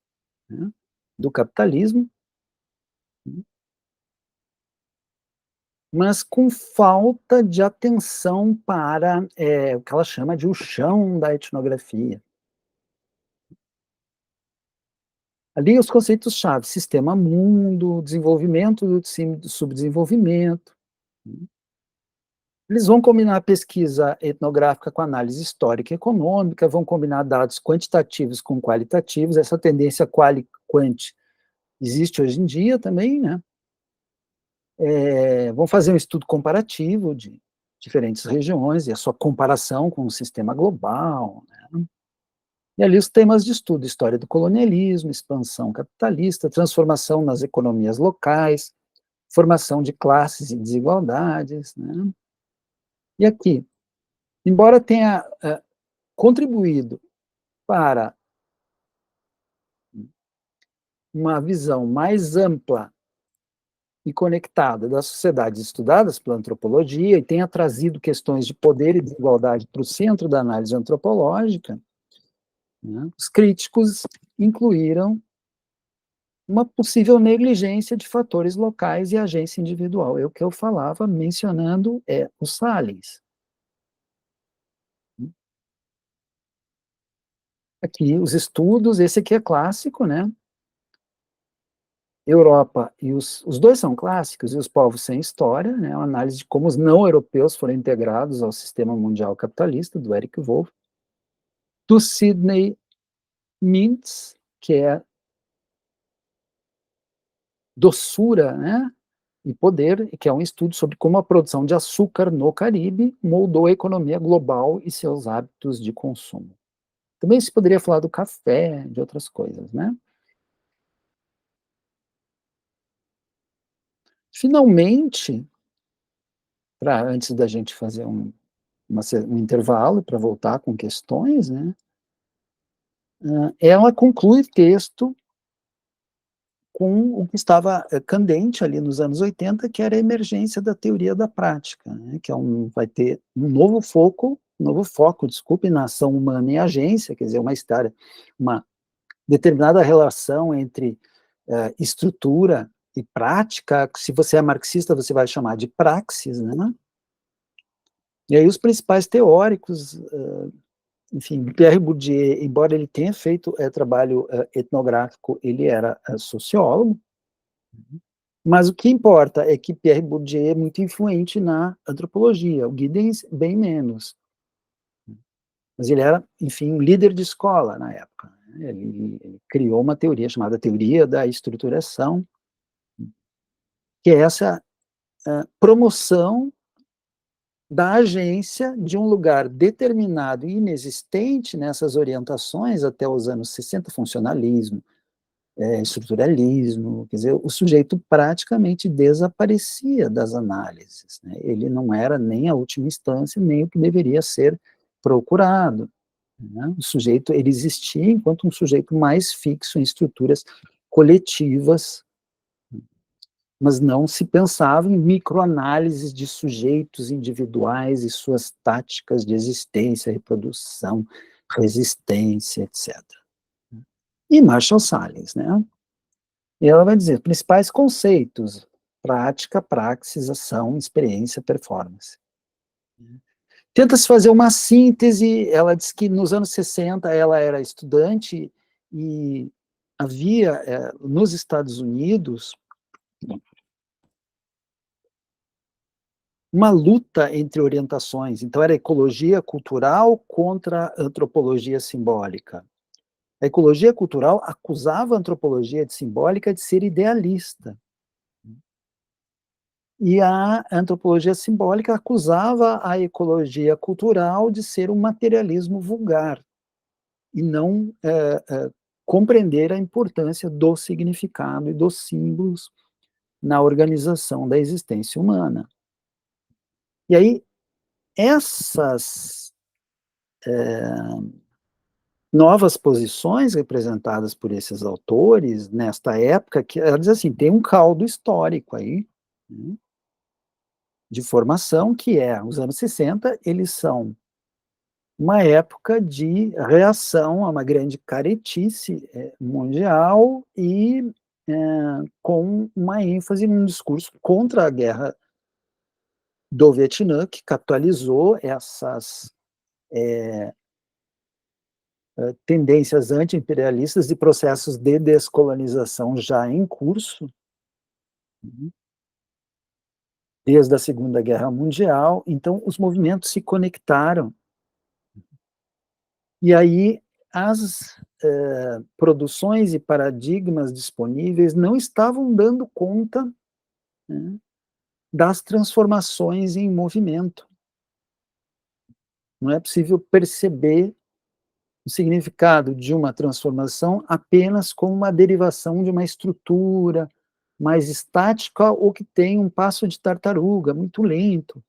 né, do capitalismo, mas com falta de atenção para o que ela chama de o chão da etnografia. Ali os conceitos-chave: sistema mundo, desenvolvimento do subdesenvolvimento. Eles vão combinar a pesquisa etnográfica com análise histórica e econômica, vão combinar dados quantitativos com qualitativos, essa tendência quali-quant existe hoje em dia também, né? Vão fazer um estudo comparativo de diferentes regiões e a sua comparação com o sistema global, né? E ali os temas de estudo: história do colonialismo, expansão capitalista, transformação nas economias locais, formação de classes e desigualdades, né? E aqui, embora tenha contribuído para uma visão mais ampla e conectada das sociedades estudadas pela antropologia e tenha trazido questões de poder e desigualdade para o centro da análise antropológica, né, os críticos incluíram uma possível negligência de fatores locais e agência individual. É o que eu falava, mencionando o Salles. Aqui os estudos, esse aqui é clássico, né? Europa e os dois são clássicos, e os povos sem história, né? Uma análise de como os não-europeus foram integrados ao sistema mundial capitalista, do Eric Wolff, do Sidney Mintz, que é doçura, né, e poder, que é um estudo sobre como a produção de açúcar no Caribe moldou a economia global e seus hábitos de consumo. Também se poderia falar do café, de outras coisas, né? Finalmente, antes da gente fazer um intervalo para voltar com questões, né, ela conclui o texto com o que estava candente ali nos anos 80, que era a emergência da teoria da prática, né, que vai ter um novo foco, desculpe, na ação humana e agência, quer dizer, uma determinada relação entre estrutura e prática. Se você é marxista, você vai chamar de praxis, né? E aí os principais teóricos enfim, Pierre Bourdieu, embora ele tenha feito trabalho etnográfico, ele era sociólogo, mas o que importa é que Pierre Bourdieu é muito influente na antropologia, o Giddens bem menos. Mas ele era, enfim, um líder de escola na época. Ele criou uma teoria chamada teoria da estruturação, que é essa promoção da agência de um lugar determinado e inexistente nessas orientações até os anos 60, funcionalismo, estruturalismo, quer dizer, o sujeito praticamente desaparecia das análises, né? Ele não era nem a última instância, nem o que deveria ser procurado, né? O sujeito, ele existia enquanto um sujeito mais fixo em estruturas coletivas, mas não se pensava em microanálises de sujeitos individuais e suas táticas de existência, reprodução, resistência, etc. E Marshall Salles, né? E ela vai dizer, principais conceitos, prática, praxis, ação, experiência, performance. Tenta-se fazer uma síntese, ela diz que nos anos 60 ela era estudante e havia, nos Estados Unidos, uma luta entre orientações, então era ecologia cultural contra a antropologia simbólica. A ecologia cultural acusava a antropologia de simbólica de ser idealista, e a antropologia simbólica acusava a ecologia cultural de ser um materialismo vulgar, e não compreender a importância do significado e dos símbolos na organização da existência humana. E aí, essas novas posições representadas por esses autores, nesta época, que ela diz assim, tem um caldo histórico aí, né, de formação, que é, os anos 60, eles são uma época de reação a uma grande caretice mundial e com uma ênfase num discurso contra a guerra do Vietnã, que capitalizou essas tendências anti-imperialistas e processos de descolonização já em curso, desde a Segunda Guerra Mundial. Então, os movimentos se conectaram. E aí, as produções e paradigmas disponíveis não estavam dando conta, né, das transformações em movimento. Não é possível perceber o significado de uma transformação apenas como uma derivação de uma estrutura mais estática ou que tem um passo de tartaruga, muito lento.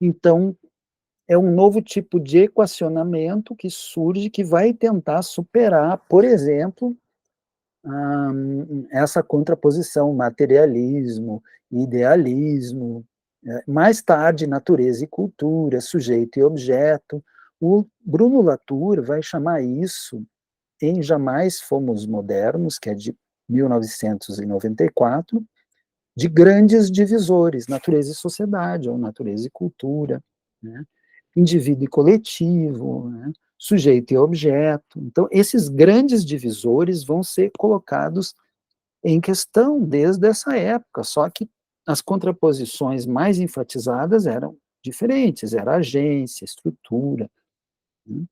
Então, é um novo tipo de equacionamento que surge, que vai tentar superar, por exemplo, essa contraposição materialismo, idealismo, mais tarde natureza e cultura, sujeito e objeto. O Bruno Latour vai chamar isso, em Jamais Fomos Modernos, que é de 1994, de grandes divisores, natureza e sociedade, ou natureza e cultura, né? Indivíduo e coletivo, né? Sujeito e objeto. Então, esses grandes divisores vão ser colocados em questão desde essa época, só que as contraposições mais enfatizadas eram diferentes, era agência, estrutura, né?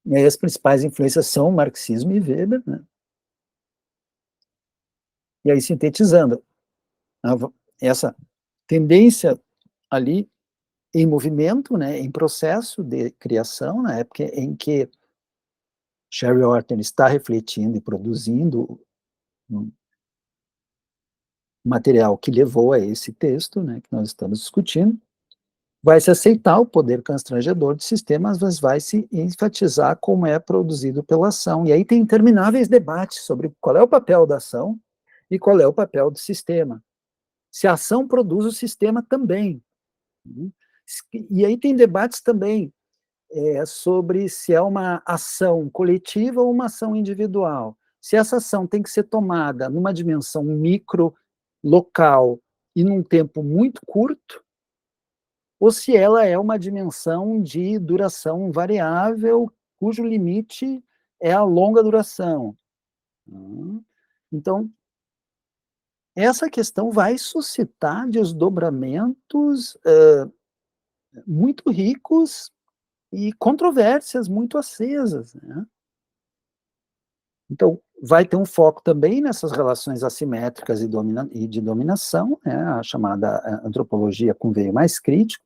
E aí as principais influências são marxismo e Weber, né? E aí, sintetizando, essa tendência ali em movimento, né, em processo de criação, na época em que Sherry Orton está refletindo e produzindo um material que levou a esse texto, né, que nós estamos discutindo, vai se aceitar o poder constrangedor do sistema, mas vai se enfatizar como é produzido pela ação. E aí tem intermináveis debates sobre qual é o papel da ação e qual é o papel do sistema. Se a ação produz, o sistema também. E aí tem debates também sobre se é uma ação coletiva ou uma ação individual. Se essa ação tem que ser tomada numa dimensão micro, local e num tempo muito curto, ou se ela é uma dimensão de duração variável, cujo limite é a longa duração. Hum. Então, essa questão vai suscitar desdobramentos, muito ricos e controvérsias muito acesas, né. Então, vai ter um foco também nessas relações assimétricas e de dominação, né, a chamada, antropologia com veio mais crítico.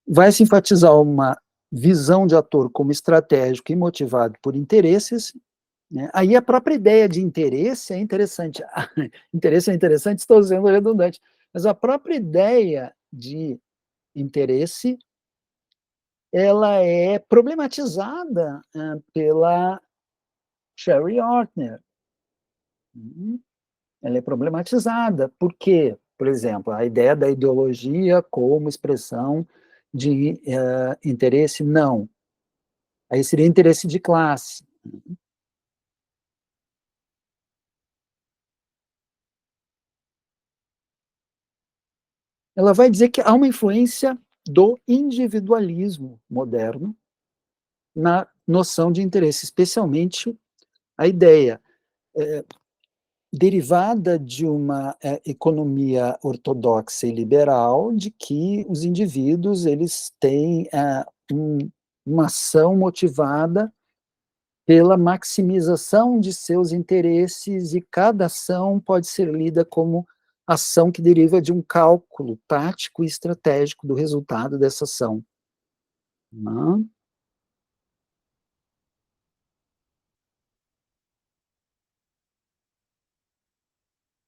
Vai se enfatizar uma visão de ator como estratégico e motivado por interesses, né. Aí a própria ideia de interesse é interessante. Interesse é interessante, estou sendo redundante, mas a própria ideia de interesse, ela é problematizada, pela Sherry Ortner. Uhum. Ela é problematizada, por quê? Por exemplo, a ideia da ideologia como expressão de, interesse, não. Aí seria interesse de classe. Ela vai dizer que há uma influência do individualismo moderno na noção de interesse, especialmente a ideia, eh, derivada de uma, economia ortodoxa e liberal, de que os indivíduos eles têm, uma ação motivada pela maximização de seus interesses, e cada ação pode ser lida como ação que deriva de um cálculo tático e estratégico do resultado dessa ação, né.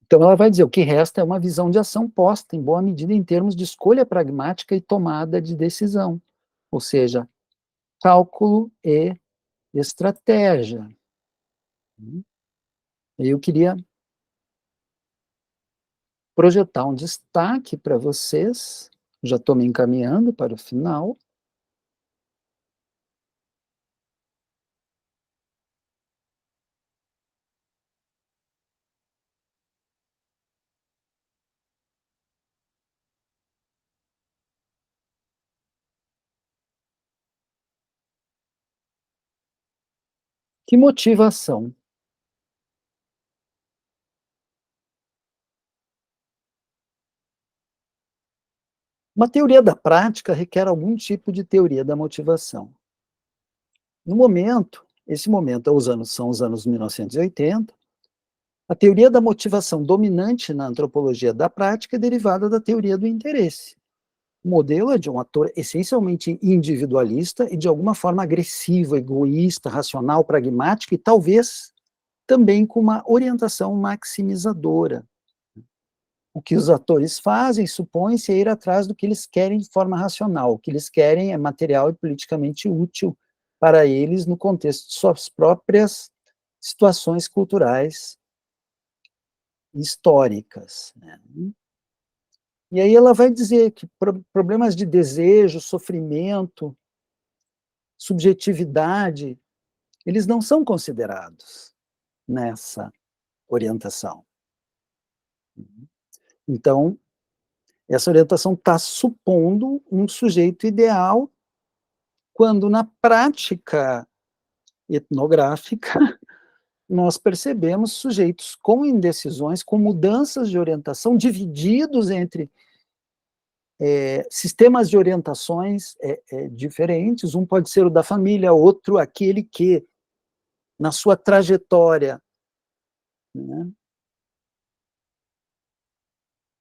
Então ela vai dizer: "O que resta é uma visão de ação posta, em boa medida, em termos de escolha pragmática e tomada de decisão", ou seja, cálculo e estratégia. Uhum. Eu queria projetar um destaque para vocês, já estou me encaminhando para o final. Que motivação? Uma teoria da prática requer algum tipo de teoria da motivação. No momento, esse momento são os anos 1980, a teoria da motivação dominante na antropologia da prática é derivada da teoria do interesse. O modelo é de um ator essencialmente individualista e de alguma forma agressivo, egoísta, racional, pragmático e talvez também com uma orientação maximizadora. O que os atores fazem, supõe-se, é ir atrás do que eles querem de forma racional. O que eles querem é material e politicamente útil para eles no contexto de suas próprias situações culturais e históricas, né. E aí ela vai dizer que problemas de desejo, sofrimento, subjetividade, eles não são considerados nessa orientação. Então, essa orientação está supondo um sujeito ideal, quando na prática etnográfica nós percebemos sujeitos com indecisões, com mudanças de orientação, divididos entre, sistemas de orientações, diferentes. Um pode ser o da família, outro aquele que, na sua trajetória, né,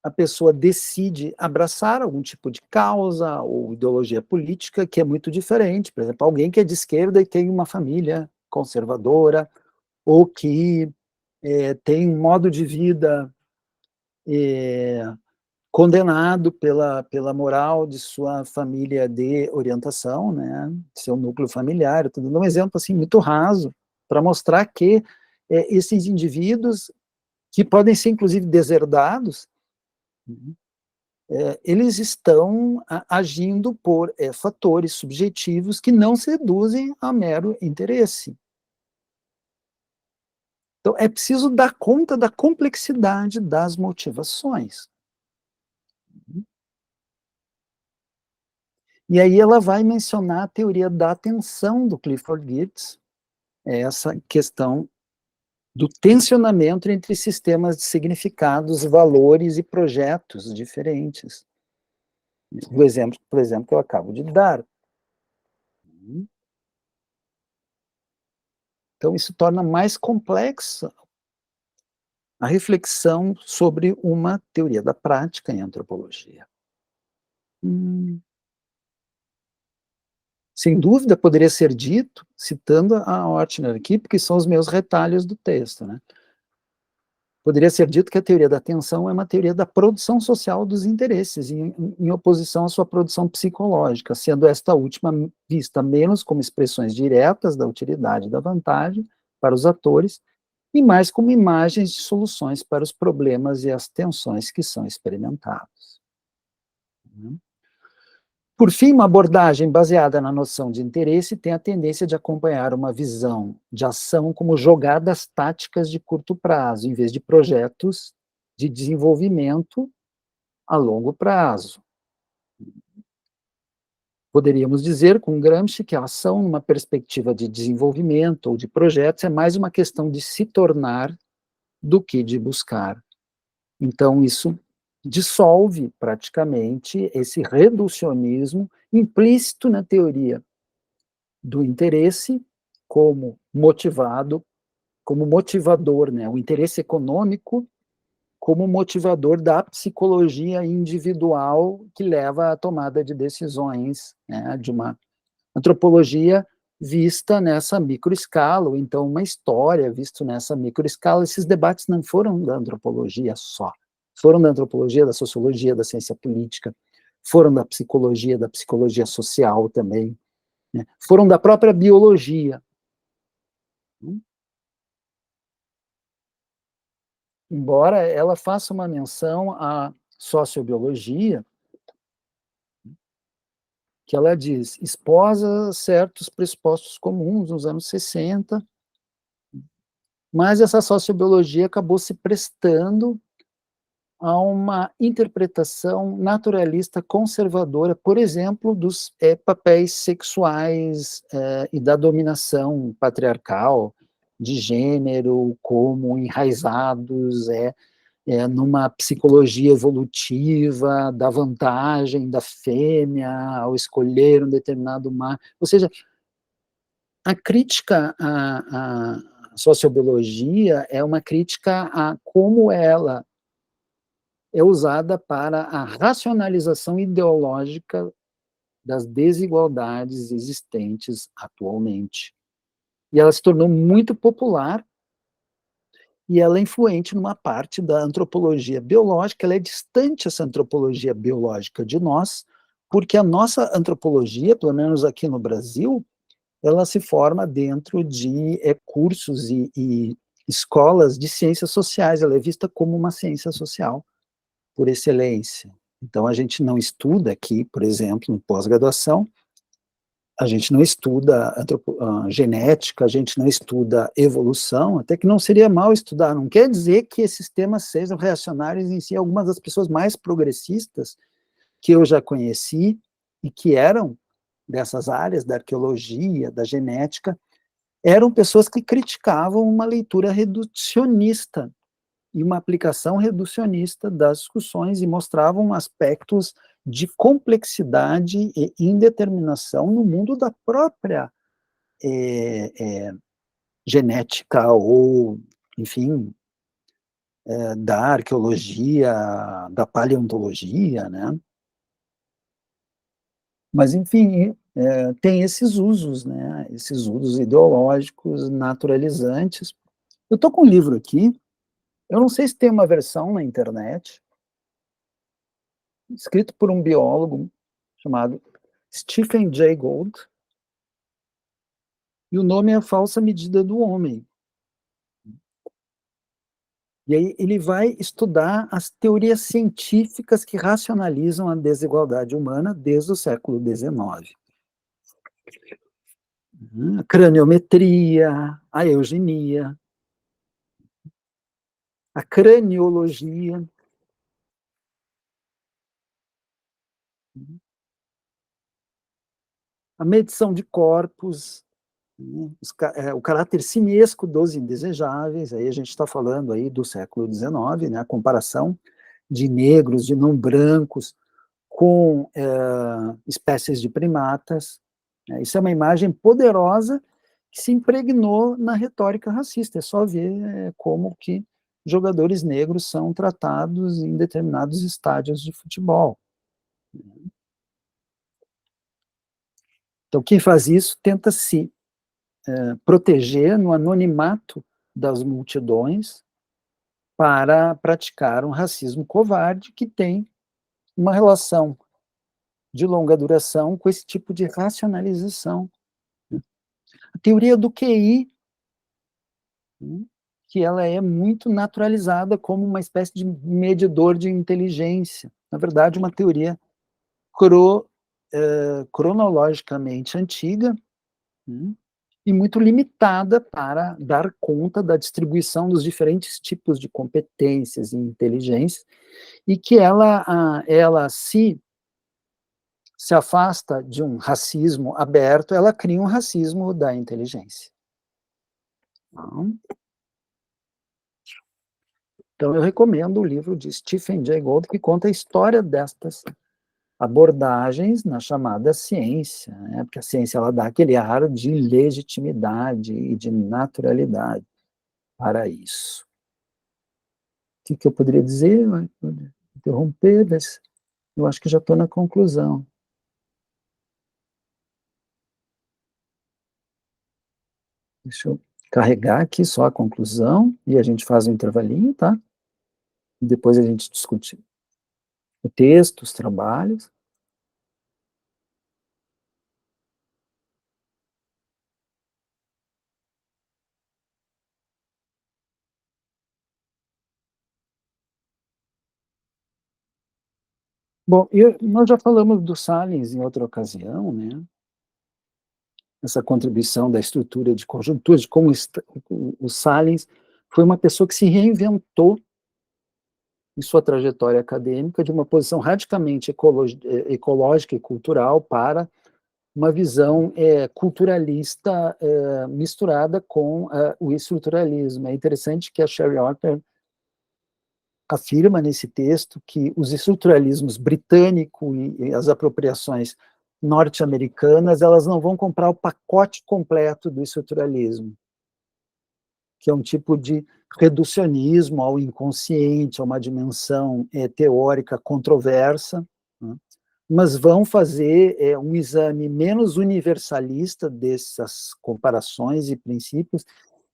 a pessoa decide abraçar algum tipo de causa ou ideologia política que é muito diferente. Por exemplo, alguém que é de esquerda e tem uma família conservadora, ou que, tem um modo de vida, eh, condenado pela moral de sua família de orientação, né, seu núcleo familiar. Estou dando um exemplo, assim, muito raso, para mostrar que, esses indivíduos, que podem ser inclusive deserdados, uhum, eles estão agindo por, fatores subjetivos que não seduzem a mero interesse. Então é preciso dar conta da complexidade das motivações. E aí ela vai mencionar a teoria da atenção do Clifford Geertz, é essa questão do tensionamento entre sistemas de significados, valores e projetos diferentes. Do exemplo, por exemplo, que eu acabo de dar. Então, isso torna mais complexa a reflexão sobre uma teoria da prática em antropologia. Hum, Sem dúvida, poderia ser dito, citando a Ortner aqui, porque são os meus retalhos do texto, né? Poderia ser dito que a teoria da atenção é uma teoria da produção social dos interesses, em oposição à sua produção psicológica, sendo esta última vista menos como expressões diretas da utilidade e da vantagem para os atores, e mais como imagens de soluções para os problemas e as tensões que são experimentados. Por fim, uma abordagem baseada na noção de interesse tem a tendência de acompanhar uma visão de ação como jogadas táticas de curto prazo, em vez de projetos de desenvolvimento a longo prazo. Poderíamos dizer, com Gramsci, que a ação, numa perspectiva de desenvolvimento ou de projetos, é mais uma questão de se tornar do que de buscar. Então, isso dissolve praticamente esse reducionismo implícito na teoria do interesse como motivado, como motivador, né? O interesse econômico como motivador da psicologia individual que leva à tomada de decisões, né? De uma antropologia vista nessa microescala, ou então uma história vista nessa microescala. Esses debates não foram da antropologia só, foram da antropologia, da sociologia, da ciência política, foram da psicologia social também, né? Foram da própria biologia. Embora ela faça uma menção à sociobiologia, que ela diz, esposa certos pressupostos comuns nos anos 60, mas essa sociobiologia acabou se prestando a uma interpretação naturalista conservadora, por exemplo, dos papéis sexuais e da dominação patriarcal de gênero como enraizados numa psicologia evolutiva da vantagem da fêmea ao escolher um determinado mar. Ou seja, a crítica à sociobiologia é uma crítica a como ela é usada para a racionalização ideológica das desigualdades existentes atualmente. E ela se tornou muito popular e ela é influente numa parte da antropologia biológica, ela é distante essa antropologia biológica de nós, porque a nossa antropologia, pelo menos aqui no Brasil, ela se forma dentro de cursos e escolas de ciências sociais, ela é vista como uma ciência social por excelência. Então, a gente não estuda aqui, por exemplo, em pós-graduação, a gente não estuda genética, a gente não estuda evolução, até que não seria mal estudar, não quer dizer que esses temas sejam reacionários em si. Algumas das pessoas mais progressistas que eu já conheci e que eram dessas áreas da arqueologia, da genética, eram pessoas que criticavam uma leitura reducionista e uma aplicação reducionista das discussões e mostravam aspectos de complexidade e indeterminação no mundo da própria genética ou, enfim, da arqueologia, da paleontologia, né? Mas, enfim, tem esses usos, né? Esses usos ideológicos, naturalizantes. Eu estou com um livro aqui, eu não sei se tem uma versão na internet, escrito por um biólogo chamado Stephen Jay Gould, e o nome é A Falsa Medida do Homem. E aí ele vai estudar as teorias científicas que racionalizam a desigualdade humana desde o século XIX. A craniometria, a eugenia, a craniologia. a medição de corpos, né, o caráter simiesco dos indesejáveis, aí a gente está falando aí do século XIX, né, a comparação de negros, de não brancos, com espécies de primatas, né, isso é uma imagem poderosa que se impregnou na retórica racista, é só ver como que jogadores negros são tratados em determinados estádios de futebol. Então, quem faz isso tenta se proteger no anonimato das multidões para praticar um racismo covarde que tem uma relação de longa duração com esse tipo de racionalização. A teoria do QI, né, que ela é muito naturalizada como uma espécie de medidor de inteligência. Na verdade, uma teoria cronologicamente antiga, né, e muito limitada para dar conta da distribuição dos diferentes tipos de competências e inteligência, e que ela se afasta de um racismo aberto, ela cria um racismo da inteligência. Então, eu recomendo o livro de Stephen Jay Gould, que conta a história destas abordagens na chamada ciência, né? Porque a ciência ela dá aquele ar de legitimidade e de naturalidade para isso. O que eu poderia dizer? Interromper, eu acho que já estou na conclusão. Deixa eu carregar aqui só a conclusão e a gente faz um intervalinho, tá? E depois a gente discute o texto, os trabalhos. Bom, nós já falamos do Salins em outra ocasião, né? Essa contribuição da estrutura de conjunturas, de como o Salins foi uma pessoa que se reinventou em sua trajetória acadêmica de uma posição radicalmente ecológica e cultural para uma visão culturalista misturada com o estruturalismo. É interessante que a Sherry Ortner afirma nesse texto que os estruturalismos britânico e as apropriações norte-americanas, elas não vão comprar o pacote completo do estruturalismo, que é um tipo de reducionismo ao inconsciente, a uma dimensão teórica controversa, né? Mas vão fazer um exame menos universalista dessas comparações e princípios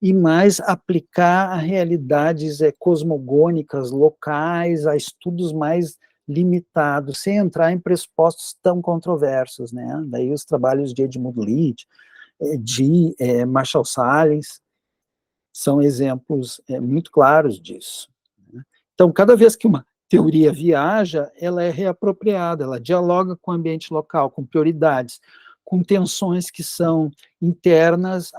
e mais aplicar a realidades cosmogônicas, locais, a estudos mais limitados, sem entrar em pressupostos tão controversos, né? Daí os trabalhos de Edmund Leach, de Marshall Salins, são exemplos muito claros disso. Né? Então, cada vez que uma teoria viaja, ela é reapropriada, ela dialoga com o ambiente local, com prioridades, com tensões que são internas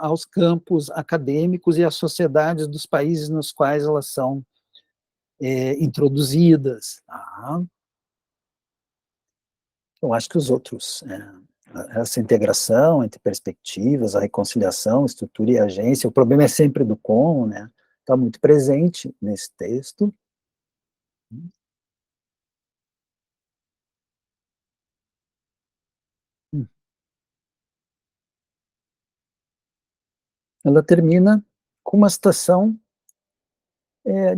aos campos acadêmicos e às sociedades dos países nos quais elas são introduzidas. Tá? Eu acho que os outros, essa integração entre perspectivas, a reconciliação, estrutura e agência, o problema é sempre do como, né? Está muito presente nesse texto. Ela termina com uma citação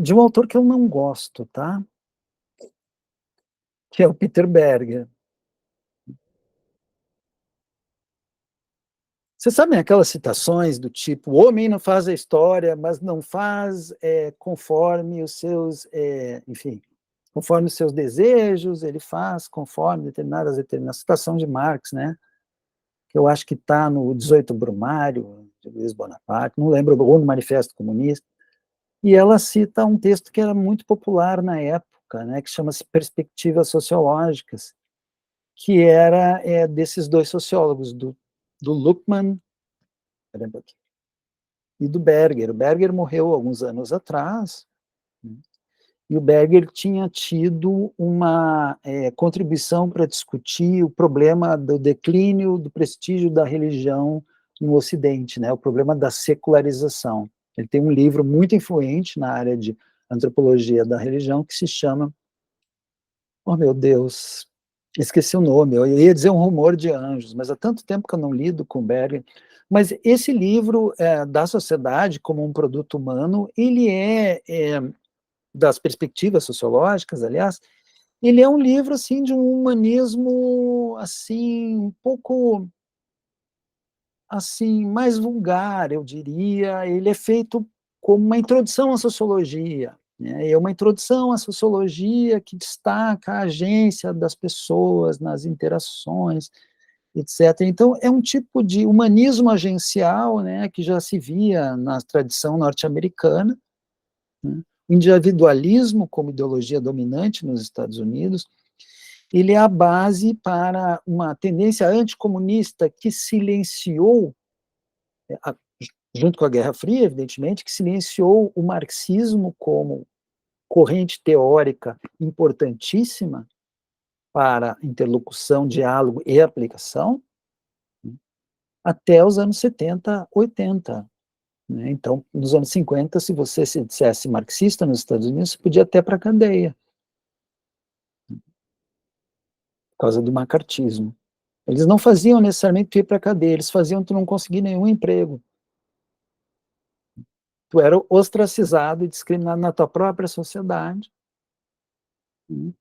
de um autor que eu não gosto, tá? Que é o Peter Berger. Você sabe aquelas citações do tipo, o homem não faz a história, mas não faz conforme os seus, enfim, conforme os seus desejos, ele faz conforme determinadas citação de Marx, né? Que eu acho que está no 18 Brumário, de Luiz Bonaparte, não lembro, ou no Manifesto Comunista, e ela cita um texto que era muito popular na época, né, que chama-se Perspectivas Sociológicas, que era desses dois sociólogos, do Luckmann e do Berger. O Berger morreu alguns anos atrás, né, E o Berger tinha tido uma, contribuição para discutir o problema do declínio do prestígio da religião no Ocidente, né, o problema da secularização. Ele tem um livro muito influente na área de antropologia da religião que se chama, oh meu Deus, esqueci o nome, eu ia dizer Um Rumor de Anjos, mas há tanto tempo que eu não lido com Berger. Mas esse livro, da sociedade como um produto humano, ele das perspectivas sociológicas, aliás, ele é um livro, assim, de um humanismo, assim, um pouco, assim, mais vulgar, eu diria. Ele é feito como uma introdução à sociologia, né, é uma introdução à sociologia que destaca a agência das pessoas nas interações, etc. Então, é um tipo de humanismo agencial, né, que já se via na tradição norte-americana, né. O individualismo como ideologia dominante nos Estados Unidos, ele é a base para uma tendência anticomunista que silenciou, a junto com a Guerra Fria, evidentemente, que silenciou o marxismo como corrente teórica importantíssima para interlocução, diálogo e aplicação, né, até os anos 70, 80. Né? Então, nos anos 50, se você se dissesse marxista nos Estados Unidos, você podia até para a cadeia, por causa do macartismo. Eles não faziam necessariamente tu ir para a cadeia, eles faziam tu não conseguir nenhum emprego. Tu era ostracizado e discriminado na tua própria sociedade, né,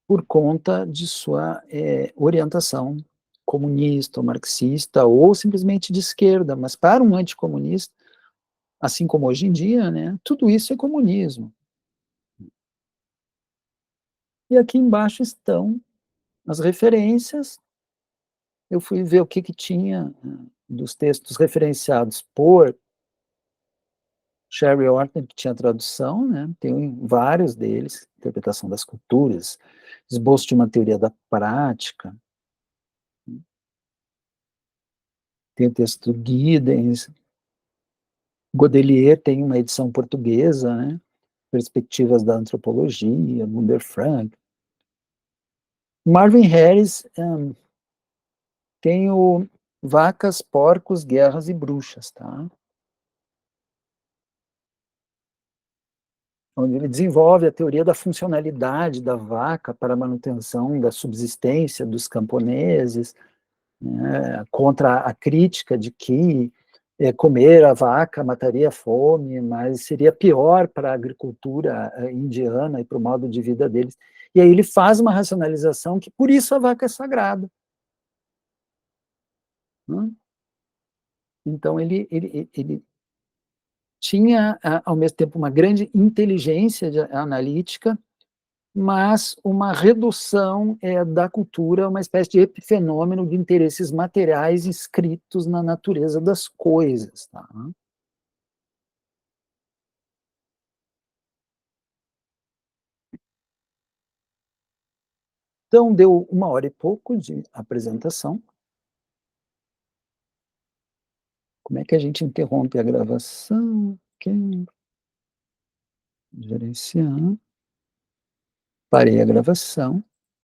por conta de sua orientação comunista, ou marxista, ou simplesmente de esquerda. Mas para um anticomunista, assim como hoje em dia, né, tudo isso é comunismo. E aqui embaixo estão as referências. Eu fui ver o que, que tinha, dos textos referenciados por Sherry Orton, que tinha tradução, né? Tem vários deles, interpretação das culturas, esboço de uma teoria da prática, tem o texto do Giddens, Godelier tem uma edição portuguesa, né? Perspectivas da Antropologia, Gunder Frank. Marvin Harris tem o Vacas, Porcos, Guerras e Bruxas, tá? Onde ele desenvolve a teoria da funcionalidade da vaca para a manutenção da subsistência dos camponeses, né, contra a crítica de que comer a vaca mataria a fome, mas seria pior para a agricultura indiana e para o modo de vida deles. E aí ele faz uma racionalização que por isso a vaca é sagrada. Né? Então ele tinha, ao mesmo tempo, uma grande inteligência analítica, mas uma redução da cultura, uma espécie de epifenômeno de interesses materiais inscritos na natureza das coisas. Tá? Então, deu 1 hora e pouco de apresentação. Como é que a gente interrompe a gravação? Ok. Gerenciar. Parei a gravação.